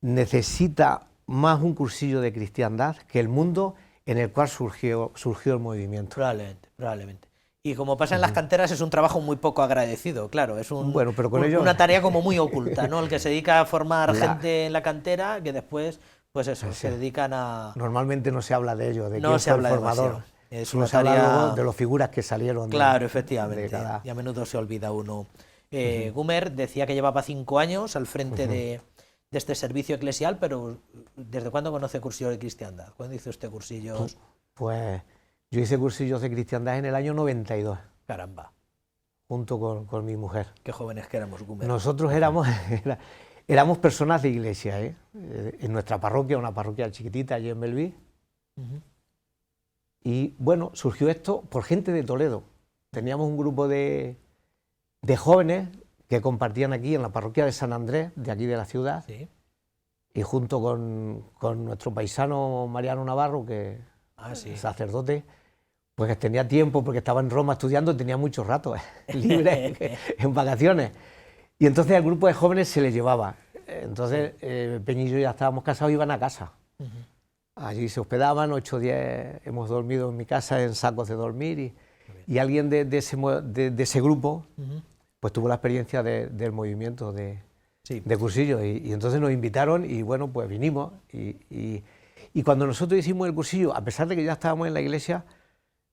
necesita más un cursillo de cristiandad que el mundo en el cual surgió el movimiento. Probablemente. Y como pasa en las canteras, es un trabajo muy poco agradecido, claro, es una tarea como muy oculta, ¿no? El que se dedica a formar gente en la cantera, que después, pues eso, se dedican a... Normalmente no se habla de ello, de quién No se fue el habla formador. demasiado. Es Solo una se habla tarea... luego de las figuras que salieron. Claro, efectivamente, y a menudo se olvida uno. Gumer decía que llevaba 5 años al frente de este servicio eclesial, pero ¿desde cuándo conoce cursillos de cristiandad? ¿Cuándo hizo usted cursillos? Pues yo hice cursillos de cristiandad en el año 92. Caramba. Junto con mi mujer. Qué jóvenes que éramos, Gumer. Nosotros éramos personas de iglesia, ¿eh? En nuestra parroquia, una parroquia chiquitita allí en Belví. Y bueno, surgió esto por gente de Toledo. Teníamos un grupo de jóvenes que compartían aquí en la parroquia de San Andrés, de aquí de la ciudad, y junto con nuestro paisano Mariano Navarro, que es sacerdote, pues que tenía tiempo porque estaba en Roma estudiando y tenía mucho rato libre en vacaciones. Y entonces al grupo de jóvenes se le llevaba. Entonces Peña y yo ya estábamos casados y iban a casa. Allí se hospedaban, 8 días hemos dormido en mi casa en sacos de dormir y alguien de ese grupo pues tuvo la experiencia del movimiento de cursillo y entonces nos invitaron y bueno, pues vinimos y cuando nosotros hicimos el cursillo, a pesar de que ya estábamos en la iglesia,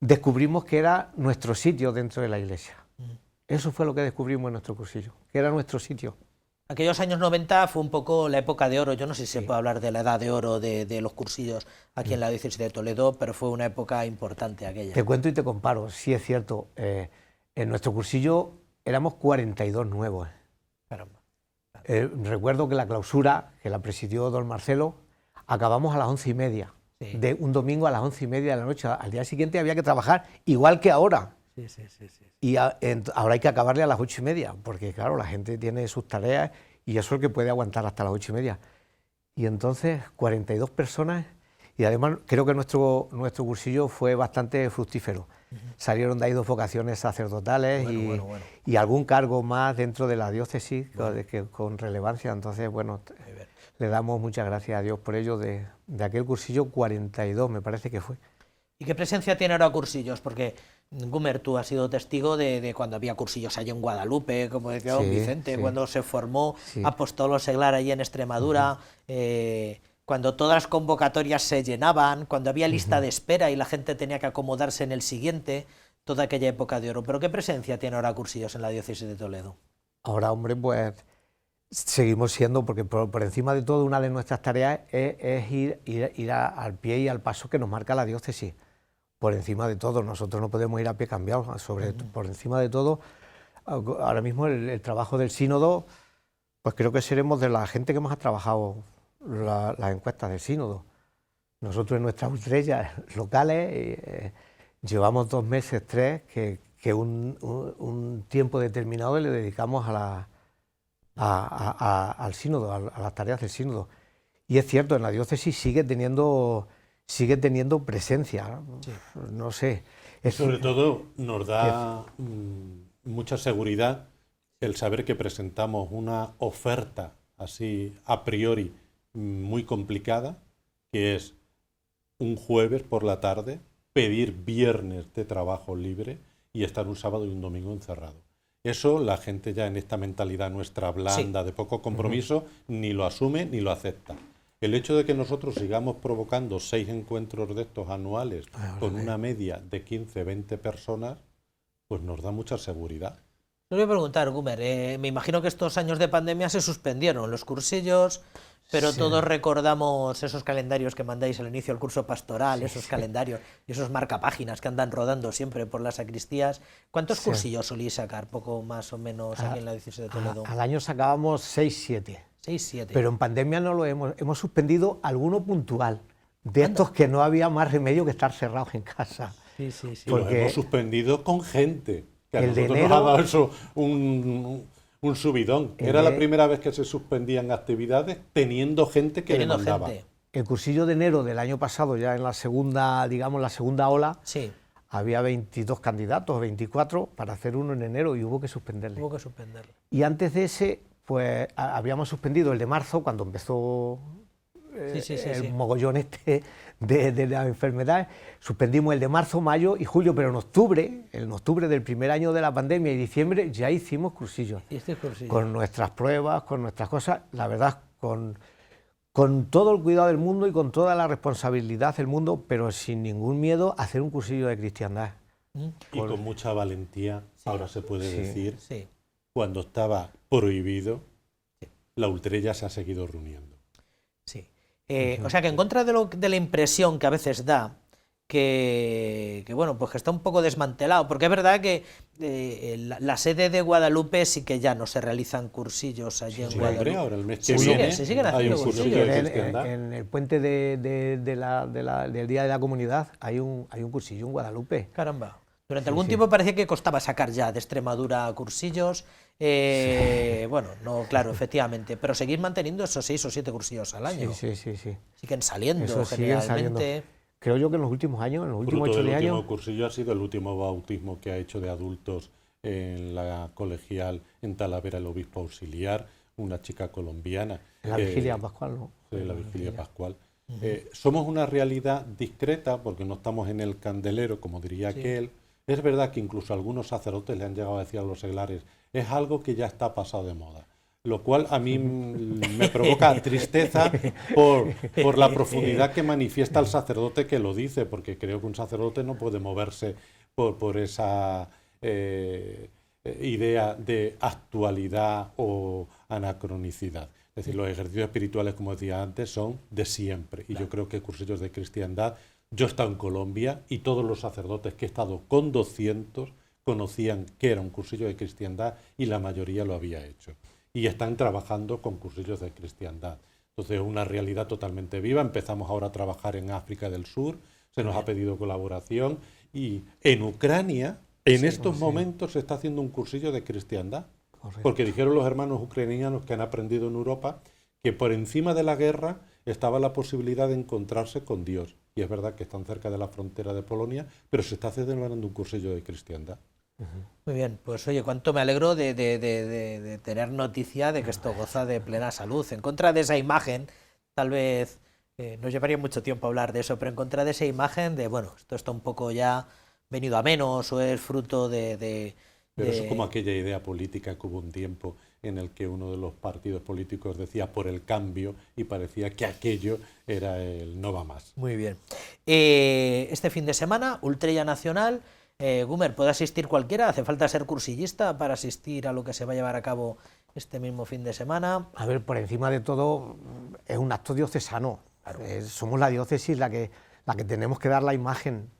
descubrimos que era nuestro sitio dentro de la iglesia. Eso fue lo que descubrimos en nuestro cursillo, que era nuestro sitio. Aquellos años 90 fue un poco la época de oro, yo no sé si se puede hablar de la edad de oro de los cursillos aquí en la diócesis de Toledo, pero fue una época importante aquella. Te cuento y te comparo, sí es cierto, en nuestro cursillo éramos 42 nuevos. Caramba. Recuerdo que la clausura, que la presidió don Marcelo, acabamos a las 11:30, de un domingo a las 11:30 de la noche, al día siguiente había que trabajar igual que ahora. Y ahora hay que acabarle a las 8:30, porque claro, la gente tiene sus tareas y eso es lo que puede aguantar hasta las 8:30. Y entonces 42 personas, y además creo que nuestro cursillo fue bastante fructífero. Salieron de ahí 2 vocaciones sacerdotales y algún cargo más dentro de la diócesis con relevancia. Entonces, bueno, le damos muchas gracias a Dios por ello de aquel cursillo 42, me parece que fue. ¿Y qué presencia tiene ahora cursillos? Porque, Gumer, tú has sido testigo de cuando había cursillos allí en Guadalupe, como decía don Vicente, cuando se formó Apostolo Seglar allí en Extremadura, cuando todas las convocatorias se llenaban, cuando había lista de espera y la gente tenía que acomodarse en el siguiente, toda aquella época de oro. ¿Pero qué presencia tiene ahora cursillos en la diócesis de Toledo? Ahora, hombre, pues seguimos siendo, porque por encima de todo una de nuestras tareas es ir al pie y al paso que nos marca la diócesis. Por encima de todo, nosotros no podemos ir a pie cambiado, por encima de todo, ahora mismo el trabajo del sínodo, pues creo que seremos de la gente que más ha trabajado las encuestas del sínodo. Nosotros en nuestras estrellas locales llevamos 2 meses, 3, que un tiempo determinado le dedicamos al sínodo, a las tareas del sínodo. Y es cierto, en la diócesis sigue teniendo presencia, no sé. Sobre todo nos da mucha seguridad el saber que presentamos una oferta así a priori muy complicada, que es un jueves por la tarde, pedir viernes de trabajo libre y estar un sábado y un domingo encerrado. Eso la gente ya en esta mentalidad nuestra blanda, de poco compromiso, ni lo asume ni lo acepta. El hecho de que nosotros sigamos provocando 6 encuentros de estos anuales con una media de 15, 20 personas, pues nos da mucha seguridad. Les voy a preguntar, Gumer, me imagino que estos años de pandemia se suspendieron los cursillos, pero Sí. todos recordamos esos calendarios que mandáis al inicio del curso pastoral, esos calendarios y esos marcapáginas que andan rodando siempre por las sacristías. ¿Cuántos cursillos solís sacar, poco más o menos, aquí en la diócesis de Toledo? Al año sacábamos 6, 7. 6, 7. Pero en pandemia no lo hemos suspendido alguno puntual, de estos que no había más remedio que estar cerrados en casa. Sí, sí, sí. Y lo Porque hemos suspendido con gente, que a el de nosotros nos ha enero- dado eso un subidón. Era la primera vez que se suspendían actividades teniendo gente que Teniendo demandaba. gente. el cursillo de enero del año pasado, ya en la segunda, digamos, la segunda ola, Sí, había 22 candidatos, 24, para hacer uno en enero y hubo que suspenderle. hubo que suspenderlo. Y antes de ese, pues habíamos suspendido el de marzo, cuando empezó Sí, el mogollón este de las enfermedades. Suspendimos el de marzo, mayo y julio, pero en octubre del primer año de la pandemia y diciembre ya hicimos cursillos. Y este cursillo. Con nuestras pruebas, con nuestras cosas, la verdad, con todo el cuidado del mundo y con toda la responsabilidad del mundo, pero sin ningún miedo a hacer un cursillo de cristiandad. Y con mucha valentía, ahora se puede decir, Sí. cuando estaba prohibido, la ultrella se ha seguido reuniendo. Sí. O sea que en contra de la impresión que a veces da, que bueno, pues que está un poco desmantelado, porque es verdad que la sede de Guadalupe sí que ya no se realizan cursillos allí en Sí, Guadalupe. hombre, ahora el mes que Se viene siguen hay haciendo un cursillo cursillos. de En, cristiandad. en el puente del Día de la Comunidad hay un cursillo en Guadalupe. Caramba. Durante algún tiempo parecía que costaba sacar ya de Extremadura cursillos. Bueno, no, claro, efectivamente. Pero seguir manteniendo esos 6 o 7 cursillos al año. Sí. Siguen saliendo Eso siguen saliendo. generalmente. Creo yo que en los últimos años, en los últimos Fruto 8 del último años, cursillo ha sido el último bautismo que ha hecho de adultos en la colegial en Talavera el obispo auxiliar, una chica colombiana. en la vigilia pascual, ¿no? De la vigilia pascual. Somos una realidad discreta porque no estamos en el candelero, como diría aquel. Es verdad que incluso algunos sacerdotes le han llegado a decir a los seglares, es algo que ya está pasado de moda. Lo cual a mí me provoca tristeza por la profundidad que manifiesta el sacerdote que lo dice, porque creo que un sacerdote no puede moverse por esa idea de actualidad o anacronicidad. Es decir, los ejercicios espirituales, como decía antes, son de siempre. Y yo creo que cursillos de cristiandad, yo he estado en Colombia y todos los sacerdotes que he estado con 200 conocían que era un cursillo de cristiandad y la mayoría lo había hecho. Y están trabajando con cursillos de cristiandad. Entonces es una realidad totalmente viva. Empezamos ahora a trabajar en África del Sur, se nos ha pedido colaboración y en Ucrania, en estos momentos se está haciendo un cursillo de cristiandad. Correcto. Porque dijeron los hermanos ucranianos que han aprendido en Europa que por encima de la guerra estaba la posibilidad de encontrarse con Dios. Y es verdad que están cerca de la frontera de Polonia, pero se está celebrando un cursillo de cristiandad. Muy bien, pues oye, cuánto me alegro de tener noticia de que esto goza de plena salud. En contra de esa imagen, tal vez nos llevaría mucho tiempo hablar de eso, pero en contra de esa imagen de, bueno, esto está un poco ya venido a menos o es fruto Pero eso es como aquella idea política que hubo un tiempo en el que uno de los partidos políticos decía por el cambio y parecía que aquello era el no va más. Muy bien. Este fin de semana, Ultrella Nacional. Gumer, ¿puede asistir cualquiera? ¿Hace falta ser cursillista para asistir a lo que se va a llevar a cabo este mismo fin de semana? A ver, por encima de todo, es un acto diocesano. Claro. Somos la diócesis la que tenemos que dar la imagen.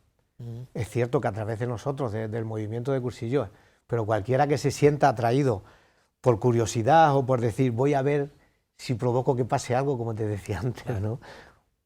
Es cierto que a través de nosotros, del movimiento de cursillos, pero cualquiera que se sienta atraído por curiosidad o por decir, voy a ver si provoco que pase algo, como te decía antes, ¿no?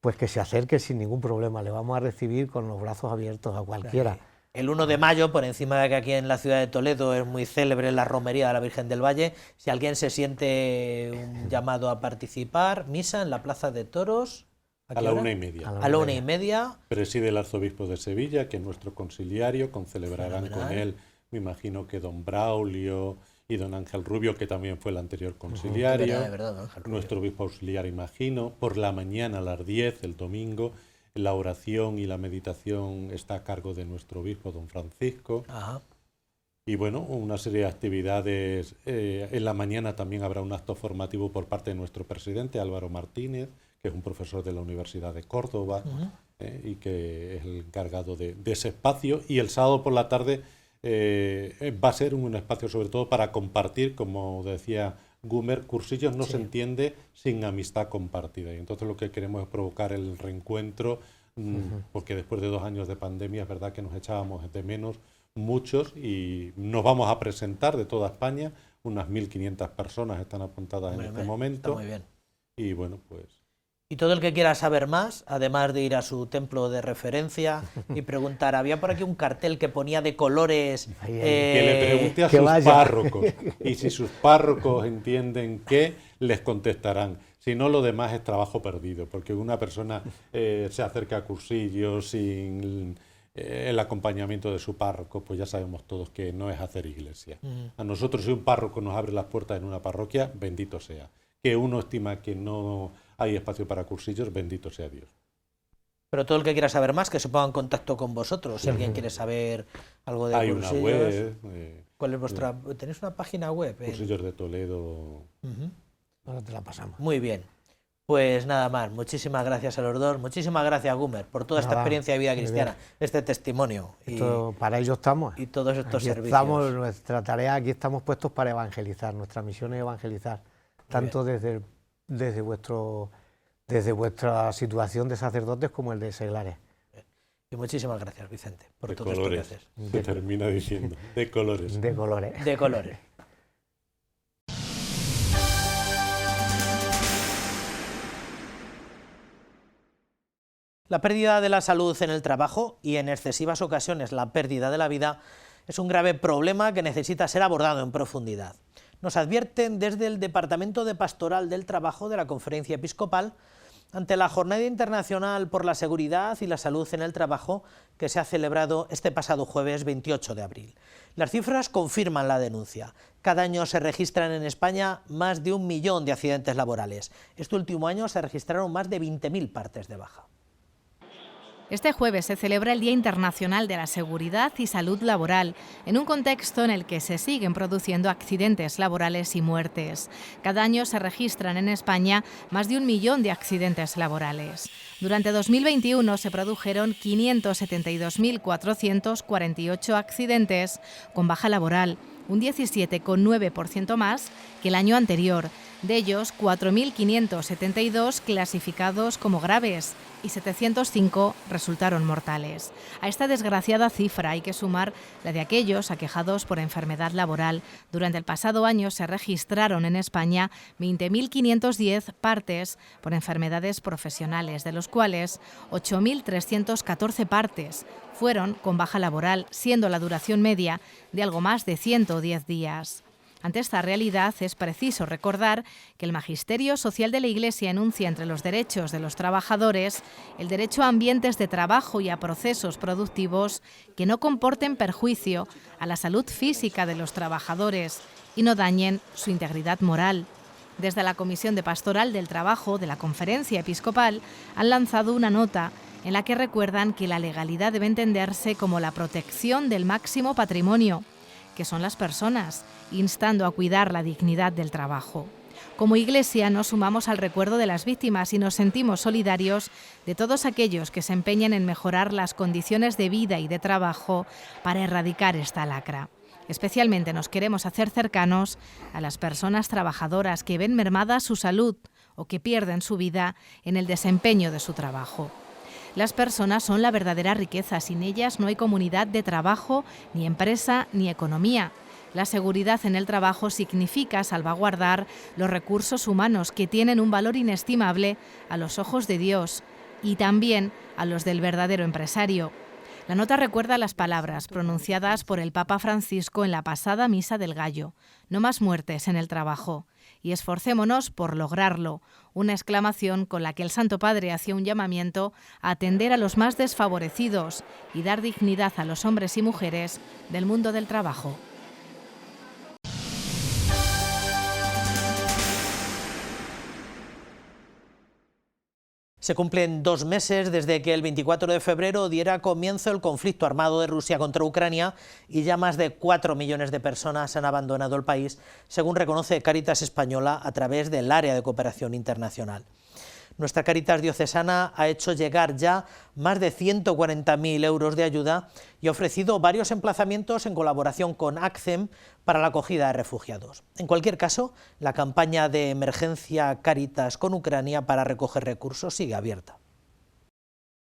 Pues que se acerque sin ningún problema. Le vamos a recibir con los brazos abiertos a cualquiera. El 1 de mayo, por encima de que aquí en la ciudad de Toledo es muy célebre la romería de la Virgen del Valle, si alguien se siente un llamado a participar, misa en la Plaza de Toros. A la 1:30. A la 1:30. Preside el arzobispo de Sevilla, que es nuestro conciliario, celebrarán Fenomenal. con él, me imagino que don Braulio y don Ángel Rubio, que también fue el anterior conciliario, Verdad, Ángel Rubio. nuestro obispo auxiliar, imagino, por la mañana a las 10, el domingo, la oración y la meditación está a cargo de nuestro obispo, don Francisco. Ajá. Y bueno, una serie de actividades. En la mañana también habrá un acto formativo por parte de nuestro presidente, Álvaro Martínez, que es un profesor de la Universidad de Córdoba y que es el encargado de ese espacio. Y el sábado por la tarde va a ser un espacio sobre todo para compartir, como decía Gumer, Cursillos no se entiende sin amistad compartida. Y entonces lo que queremos es provocar el reencuentro, porque después de 2 años de pandemia es verdad que nos echábamos de menos muchos, y nos vamos a presentar de toda España. Unas 1.500 personas están apuntadas en este momento. Está muy bien. Y bueno, pues... Y todo el que quiera saber más, además de ir a su templo de referencia y preguntar, había por aquí un cartel que ponía de colores... que le pregunte a sus párrocos, y si sus párrocos entienden qué, les contestarán. Si no, lo demás es trabajo perdido, porque una persona se acerca a Cursillos sin el acompañamiento de su párroco, pues ya sabemos todos que no es hacer iglesia. A nosotros, si un párroco nos abre las puertas en una parroquia, bendito sea. Que uno estima que no hay espacio para Cursillos, bendito sea Dios. Pero todo el que quiera saber más, que se ponga en contacto con vosotros. Si alguien quiere saber algo de Cursillos... Hay una web... ¿Cuál es vuestra...? ¿Tenéis una página web? Cursillos de Toledo... Ahora te la pasamos. Muy bien. Pues nada más. Muchísimas gracias a los dos. Muchísimas gracias, Gumer, por toda esta experiencia de vida cristiana, este testimonio. Para ello estamos. Y todos estos servicios. Nuestra tarea, aquí estamos puestos para evangelizar. Nuestra misión es evangelizar. Tanto desde vuestra situación de sacerdotes como el de seglares. Y muchísimas gracias, Vicente, por de todo colores, esto que haces. Se termina diciendo, de colores. De colores. De colores. La pérdida de la salud en el trabajo y en excesivas ocasiones la pérdida de la vida es un grave problema que necesita ser abordado en profundidad. Nos advierten desde el Departamento de Pastoral del Trabajo de la Conferencia Episcopal ante la Jornada Internacional por la Seguridad y la Salud en el Trabajo que se ha celebrado este pasado jueves 28 de abril. Las cifras confirman la denuncia. Cada año se registran en España más de 1 millón de accidentes laborales. Este último año se registraron más de 20.000 partes de baja. Este jueves se celebra el Día Internacional de la Seguridad y Salud Laboral, en un contexto en el que se siguen produciendo accidentes laborales y muertes. Cada año se registran en España más de 1 millón de accidentes laborales. Durante 2021 se produjeron 572.448 accidentes con baja laboral, un 17,9% más que el año anterior. De ellos, 4.572 clasificados como graves y 705 resultaron mortales. A esta desgraciada cifra hay que sumar la de aquellos aquejados por enfermedad laboral. Durante el pasado año se registraron en España 20.510 partes por enfermedades profesionales, de los cuales 8.314 partes fueron con baja laboral, siendo la duración media de algo más de 110 días. Ante esta realidad es preciso recordar que el Magisterio Social de la Iglesia enuncia entre los derechos de los trabajadores el derecho a ambientes de trabajo y a procesos productivos que no comporten perjuicio a la salud física de los trabajadores y no dañen su integridad moral. Desde la Comisión de Pastoral del Trabajo de la Conferencia Episcopal han lanzado una nota en la que recuerdan que la legalidad debe entenderse como la protección del máximo patrimonio, que son las personas, instando a cuidar la dignidad del trabajo. Como Iglesia nos sumamos al recuerdo de las víctimas y nos sentimos solidarios de todos aquellos que se empeñan en mejorar las condiciones de vida y de trabajo para erradicar esta lacra. Especialmente nos queremos hacer cercanos a las personas trabajadoras que ven mermada su salud o que pierden su vida en el desempeño de su trabajo. Las personas son la verdadera riqueza, sin ellas no hay comunidad de trabajo, ni empresa, ni economía. La seguridad en el trabajo significa salvaguardar los recursos humanos que tienen un valor inestimable a los ojos de Dios y también a los del verdadero empresario. La nota recuerda las palabras pronunciadas por el Papa Francisco en la pasada Misa del Gallo: no más muertes en el trabajo, y esforcémonos por lograrlo, una exclamación con la que el Santo Padre hacía un llamamiento a atender a los más desfavorecidos y dar dignidad a los hombres y mujeres del mundo del trabajo. Se cumplen 2 meses desde que el 24 de febrero diera comienzo el conflicto armado de Rusia contra Ucrania y ya más de 4 millones de personas han abandonado el país, según reconoce Cáritas Española a través del Área de Cooperación Internacional. nuestra Cáritas diocesana ha hecho llegar ya más de 140.000 euros de ayuda y ha ofrecido varios emplazamientos en colaboración con ACCEM para la acogida de refugiados. En cualquier caso, la campaña de emergencia Cáritas con Ucrania para recoger recursos sigue abierta.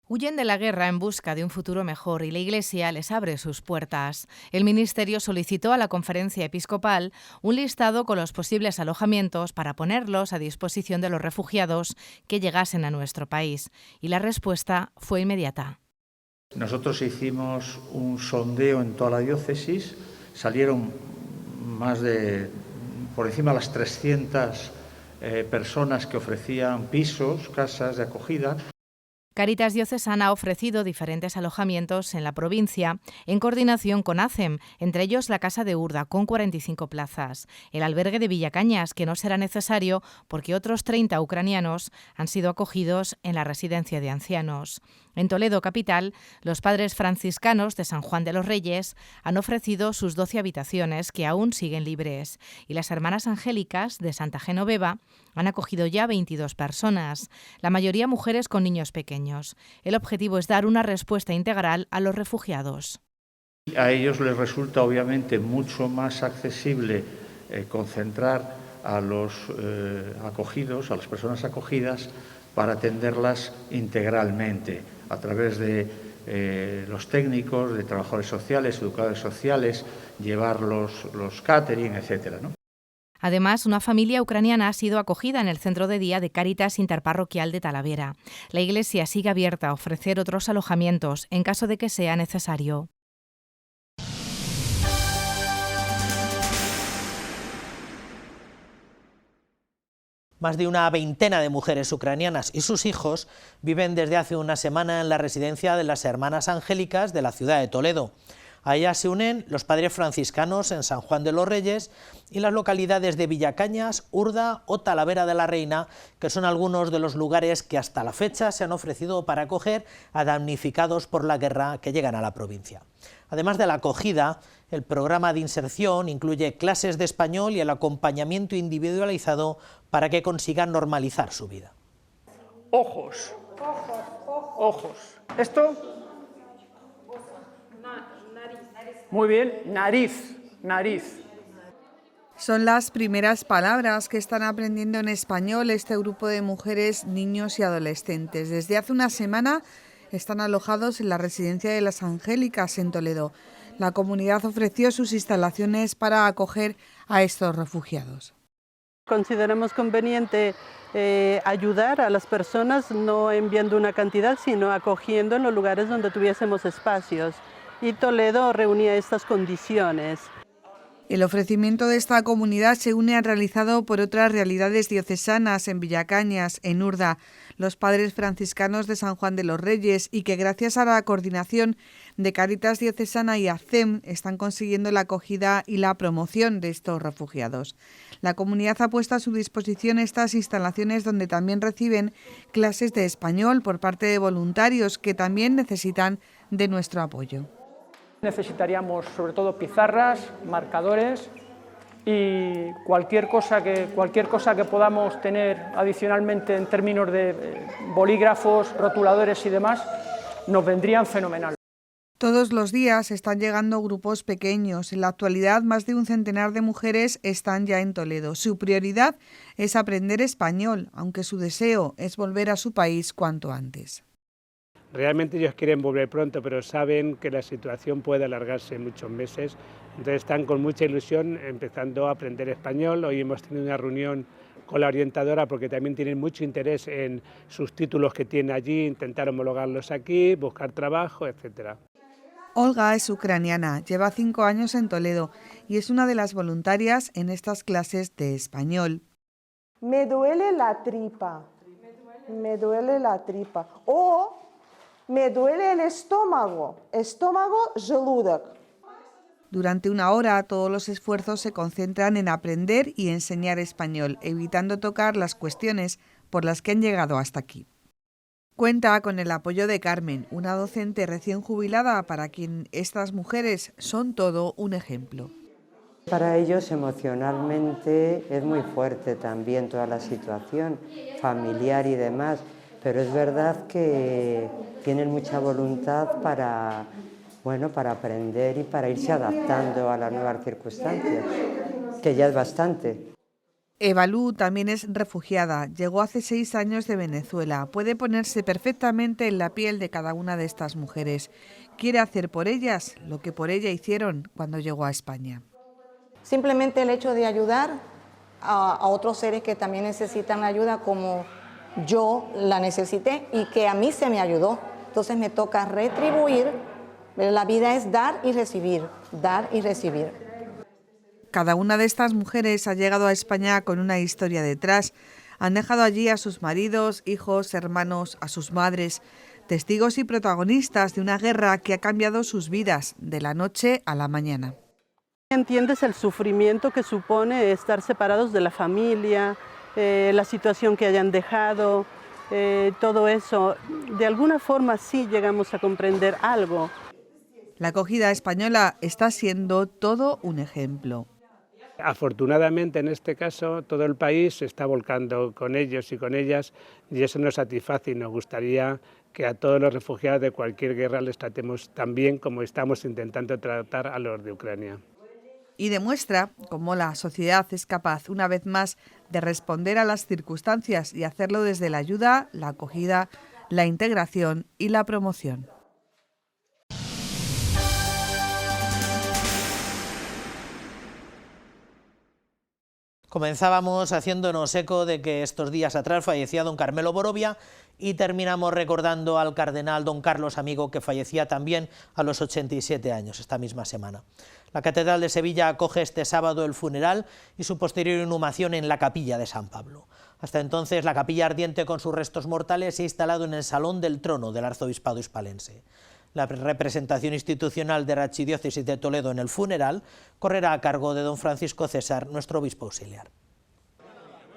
Huyen de la guerra en busca de un futuro mejor y la Iglesia les abre sus puertas. El Ministerio solicitó a la Conferencia Episcopal un listado con los posibles alojamientos para ponerlos a disposición de los refugiados que llegasen a nuestro país. Y la respuesta fue inmediata. Nosotros hicimos un sondeo en toda la diócesis, salieron por encima de las 300 personas que ofrecían pisos, casas de acogida. Cáritas Diocesana ha ofrecido diferentes alojamientos en la provincia en coordinación con ACCEM, entre ellos la Casa de Urda, con 45 plazas, el albergue de Villacañas, que no será necesario porque otros 30 ucranianos han sido acogidos en la residencia de ancianos. En Toledo capital, los padres franciscanos de San Juan de los Reyes han ofrecido sus 12 habitaciones que aún siguen libres y las hermanas angélicas de Santa Genoveva han acogido ya 22 personas, la mayoría mujeres con niños pequeños. El objetivo es dar una respuesta integral a los refugiados. A ellos les resulta obviamente mucho más accesible concentrar a los acogidos, a las personas acogidas, para atenderlas integralmente a través de los técnicos, de trabajadores sociales, educadores sociales, llevar los catering, etcétera, ¿no? Además, una familia ucraniana ha sido acogida en el centro de día de Cáritas Interparroquial de Talavera. La Iglesia sigue abierta a ofrecer otros alojamientos en caso de que sea necesario. Más de una veintena de mujeres ucranianas y sus hijos viven desde hace una semana en la residencia de las Hermanas Angélicas de la ciudad de Toledo. A ellas se unen los padres franciscanos en San Juan de los Reyes y las localidades de Villacañas, Urda o Talavera de la Reina, que son algunos de los lugares que hasta la fecha se han ofrecido para acoger a damnificados por la guerra que llegan a la provincia. Además de la acogida, el programa de inserción incluye clases de español y el acompañamiento individualizado para que consigan normalizar su vida. Ojos. Ojos. ¿Esto? Muy bien. Nariz. Nariz. Son las primeras palabras que están aprendiendo en español este grupo de mujeres, niños y adolescentes. Desde hace una semana están alojados en la residencia de las Angélicas en Toledo. La comunidad ofreció sus instalaciones para acoger a estos refugiados. Consideramos conveniente ayudar a las personas no enviando una cantidad, sino acogiendo en los lugares donde tuviésemos espacios. Y Toledo reunía estas condiciones. El ofrecimiento de esta comunidad se une al realizado por otras realidades diocesanas en Villacañas, en Urda, los padres franciscanos de San Juan de los Reyes y que gracias a la coordinación de Cáritas Diocesana y ACCEM están consiguiendo la acogida y la promoción de estos refugiados. La comunidad ha puesto a su disposición estas instalaciones donde también reciben clases de español por parte de voluntarios que también necesitan de nuestro apoyo. Necesitaríamos sobre todo pizarras, marcadores y cualquier cosa que podamos tener adicionalmente en términos de bolígrafos, rotuladores y demás, nos vendrían fenomenal. Todos los días están llegando grupos pequeños. En la actualidad, más de un centenar de mujeres están ya en Toledo. Su prioridad es aprender español, aunque su deseo es volver a su país cuanto antes. Realmente ellos quieren volver pronto, pero saben que la situación puede alargarse muchos meses. Entonces están con mucha ilusión empezando a aprender español. Hoy hemos tenido una reunión con la orientadora porque también tienen mucho interés en sus títulos que tienen allí, intentar homologarlos aquí, buscar trabajo, etcétera. Olga es ucraniana, lleva 5 años en Toledo y es una de las voluntarias en estas clases de español. Me duele la tripa. O me duele el estómago, желудок. Durante una hora todos los esfuerzos se concentran en aprender y enseñar español, evitando tocar las cuestiones por las que han llegado hasta aquí. Cuenta con el apoyo de Carmen, una docente recién jubilada para quien estas mujeres son todo un ejemplo. Para ellos emocionalmente es muy fuerte también toda la situación familiar y demás, pero es verdad que tienen mucha voluntad para aprender y para irse adaptando a las nuevas circunstancias, que ya es bastante. Eva Lu también es refugiada, llegó hace 6 años de Venezuela, puede ponerse perfectamente en la piel de cada una de estas mujeres. Quiere hacer por ellas lo que por ella hicieron cuando llegó a España. Simplemente el hecho de ayudar a otros seres que también necesitan ayuda como yo la necesité y que a mí se me ayudó. Entonces me toca retribuir. La vida es dar y recibir, dar y recibir. Cada una de estas mujeres ha llegado a España con una historia detrás. Han dejado allí a sus maridos, hijos, hermanos, a sus madres, testigos y protagonistas de una guerra que ha cambiado sus vidas de la noche a la mañana. Entiendes el sufrimiento que supone estar separados de la familia, la situación que hayan dejado, todo eso. De alguna forma sí llegamos a comprender algo. La acogida española está siendo todo un ejemplo. Afortunadamente, en este caso, todo el país se está volcando con ellos y con ellas y eso nos satisface y nos gustaría que a todos los refugiados de cualquier guerra les tratemos tan bien como estamos intentando tratar a los de Ucrania. Y demuestra cómo la sociedad es capaz, una vez más, de responder a las circunstancias y hacerlo desde la ayuda, la acogida, la integración y la promoción. Comenzábamos haciéndonos eco de que estos días atrás fallecía don Carmelo Borovia y terminamos recordando al cardenal don Carlos Amigo, que fallecía también a los 87 años esta misma semana. La Catedral de Sevilla acoge este sábado el funeral y su posterior inhumación en la Capilla de San Pablo. Hasta entonces, la capilla ardiente con sus restos mortales se ha instalado en el Salón del Trono del Arzobispado Hispalense. La representación institucional de la Archidiócesis de Toledo en el funeral correrá a cargo de don Francisco César, nuestro obispo auxiliar.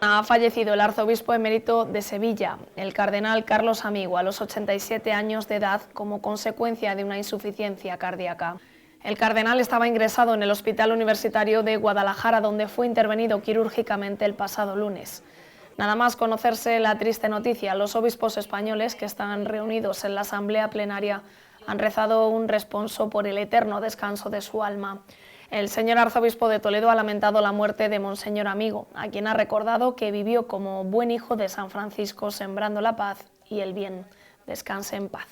Ha fallecido el arzobispo emérito de Sevilla, el cardenal Carlos Amigo, a los 87 años de edad como consecuencia de una insuficiencia cardíaca. El cardenal estaba ingresado en el Hospital Universitario de Guadalajara, donde fue intervenido quirúrgicamente el pasado lunes. Nada más conocerse la triste noticia, los obispos españoles que están reunidos en la asamblea plenaria han rezado un responso por el eterno descanso de su alma. El señor arzobispo de Toledo ha lamentado la muerte de Monseñor Amigo, a quien ha recordado que vivió como buen hijo de San Francisco, sembrando la paz y el bien. Descanse en paz.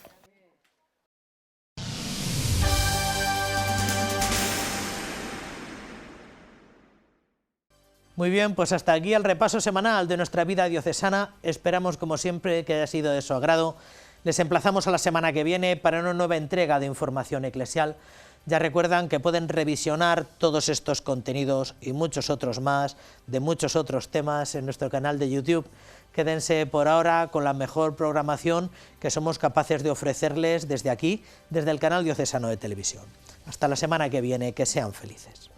Muy bien, pues hasta aquí el repaso semanal de nuestra vida diocesana. Esperamos, como siempre, que haya sido de su agrado. Les emplazamos a la semana que viene para una nueva entrega de información eclesial. Ya recuerdan que pueden revisionar todos estos contenidos y muchos otros más, de muchos otros temas, en nuestro canal de YouTube. Quédense por ahora con la mejor programación que somos capaces de ofrecerles desde aquí, desde el canal diocesano de televisión. Hasta la semana que viene, que sean felices.